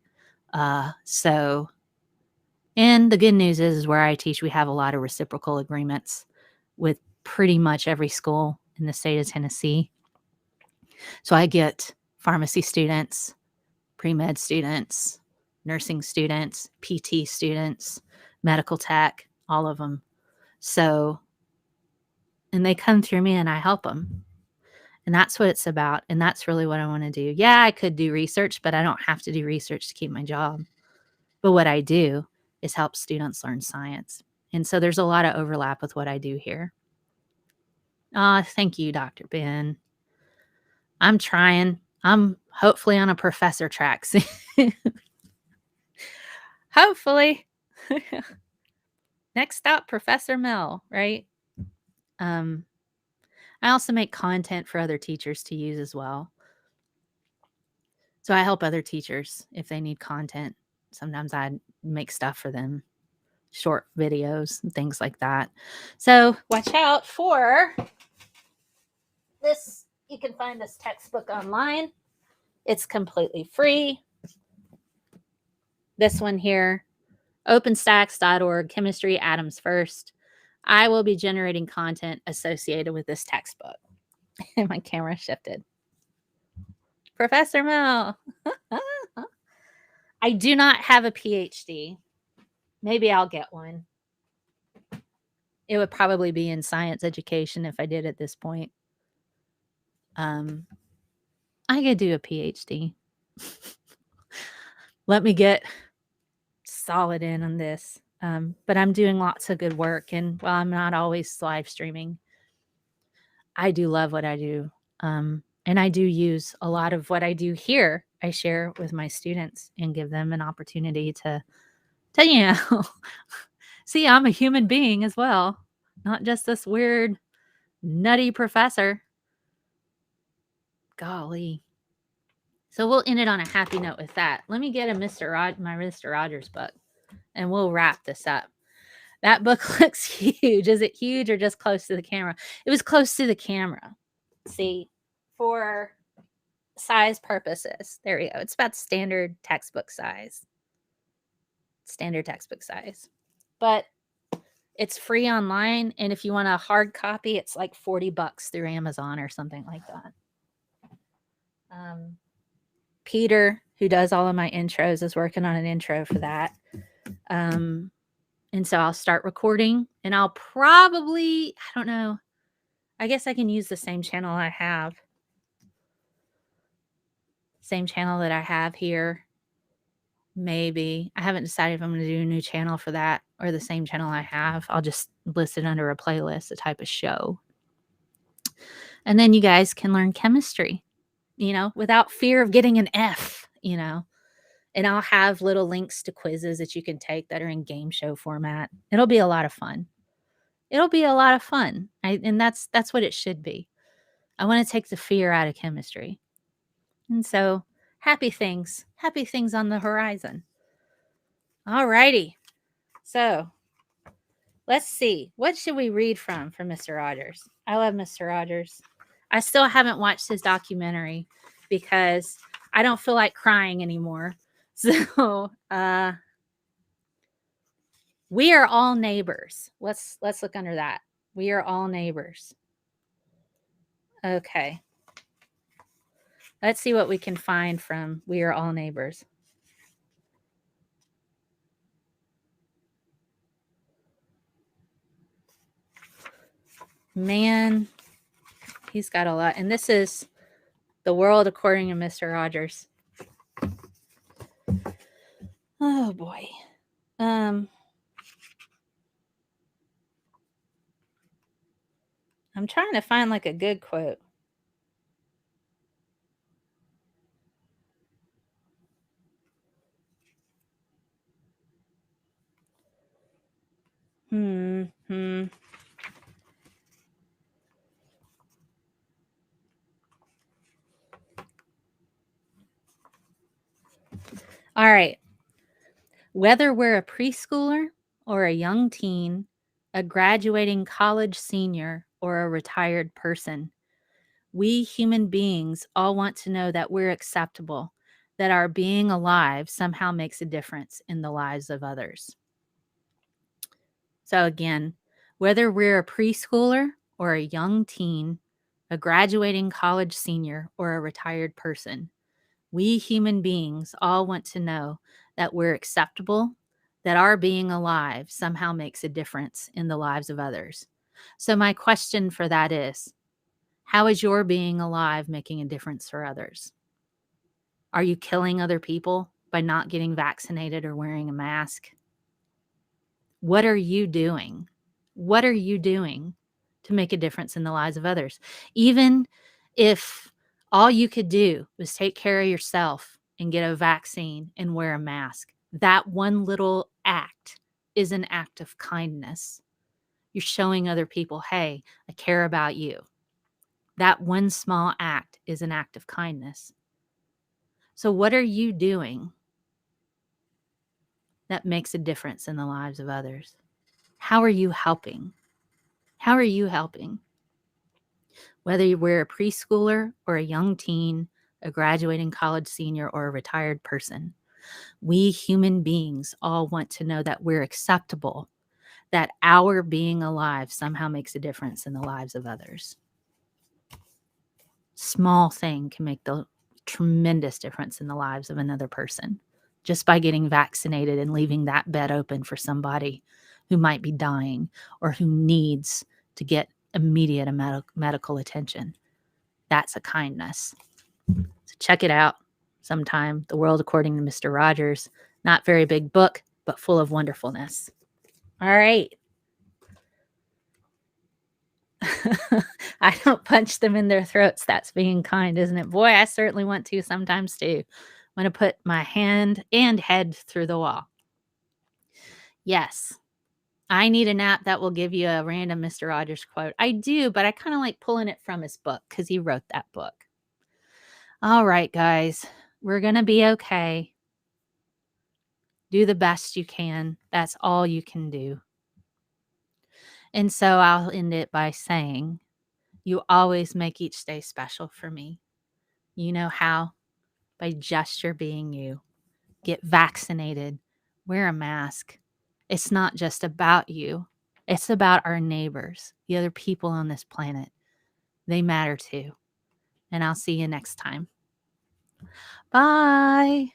So And the good news is where I teach, we have a lot of reciprocal agreements with pretty much every school in the state of Tennessee. So I get pharmacy students, pre-med students, nursing students, PT students, medical tech, all of them. So, and they come through me and I help them. And that's what it's about. And that's really what I want to do. Yeah, I could do research, but I don't have to do research to keep my job. But what I do is help students learn science. And so there's a lot of overlap with what I do here. Thank you, Dr. Ben. I'm trying. I'm hopefully on a professor track soon. Hopefully. Next stop, Professor Mel, right? I also make content for other teachers to use as well. So I help other teachers if they need content. Sometimes I make stuff for them, short videos and things like that. So watch out for this. You can find this textbook online. It's completely free. This one here, openstacks.org, Chemistry Atoms First. I will be generating content associated with this textbook. And my camera shifted. Professor Mel. I do not have a PhD. Maybe I'll get one. It would probably be in science education if I did at this point. I could do a PhD. Let me get solid in on this. But I'm doing lots of good work. And while I'm not always live streaming, I do love what I do. And I do use a lot of what I do here. I share with my students and give them an opportunity to see, I'm a human being as well, not just this weird, nutty professor. Golly. So we'll end it on a happy note with that. Let me get my Mr. Rogers book, and we'll wrap this up. That book looks huge. Is it huge or just close to the camera? It was close to the camera. See, for size purposes. There we go. It's about standard textbook size. Standard textbook size. But it's free online. And if you want a hard copy, it's like $40 through Amazon or something like that. Peter, who does all of my intros, is working on an intro for that. And so I'll start recording and I'll probably, I don't know, I guess I can use the same channel I have. Same channel that I have here. Maybe. I haven't decided if I'm going to do a new channel for that or the same channel I have. I'll just list it under a playlist, a type of show. And then you guys can learn chemistry, without fear of getting an F, And I'll have little links to quizzes that you can take that are in game show format. It'll be a lot of fun. And that's what it should be. I want to take the fear out of chemistry. And so happy things on the horizon. All righty. So let's see. What should we read from Mr. Rogers? I love Mr. Rogers. I still haven't watched his documentary because I don't feel like crying anymore. So we are all neighbors. Let's look under that. We are all neighbors. Okay. Let's see what we can find from We Are All Neighbors. Man, he's got a lot. And this is The World According to Mr. Rogers. Oh, boy. I'm trying to find like a good quote. All right. Whether we're a preschooler or a young teen, a graduating college senior or a retired person, we human beings all want to know that we're acceptable, that our being alive somehow makes a difference in the lives of others. So again, whether we're a preschooler or a young teen, a graduating college senior or a retired person, we human beings all want to know that we're acceptable, that our being alive somehow makes a difference in the lives of others. So my question for that is, how is your being alive making a difference for others? Are you killing other people by not getting vaccinated or wearing a mask? What are you doing? What are you doing to make a difference in the lives of others? Even if all you could do was take care of yourself and get a vaccine and wear a mask, that one little act is an act of kindness. You're showing other people, hey, I care about you. That one small act is an act of kindness. So, what are you doing that makes a difference in the lives of others? How are you helping? How are you helping? Whether you're a preschooler or a young teen, a graduating college senior, or a retired person, we human beings all want to know that we're acceptable, that our being alive somehow makes a difference in the lives of others. Small thing can make the tremendous difference in the lives of another person just by getting vaccinated and leaving that bed open for somebody who might be dying or who needs to get immediate medical attention. That's a kindness. So check it out sometime. The World According to Mr. Rogers. Not very big book, but full of wonderfulness. All right. I don't punch them in their throats. That's being kind, isn't it? Boy, I certainly want to sometimes too. I'm going to put my hand and head through the wall. Yes, I need a nap that will give you a random Mr. Rogers quote. I do, but I kind of like pulling it from his book because he wrote that book. All right, guys, we're going to be okay. Do the best you can. That's all you can do. And so I'll end it by saying, you always make each day special for me. You know how? By just your being you. Get vaccinated. Wear a mask. It's not just about you. It's about our neighbors, the other people on this planet. They matter too. And I'll see you next time. Bye.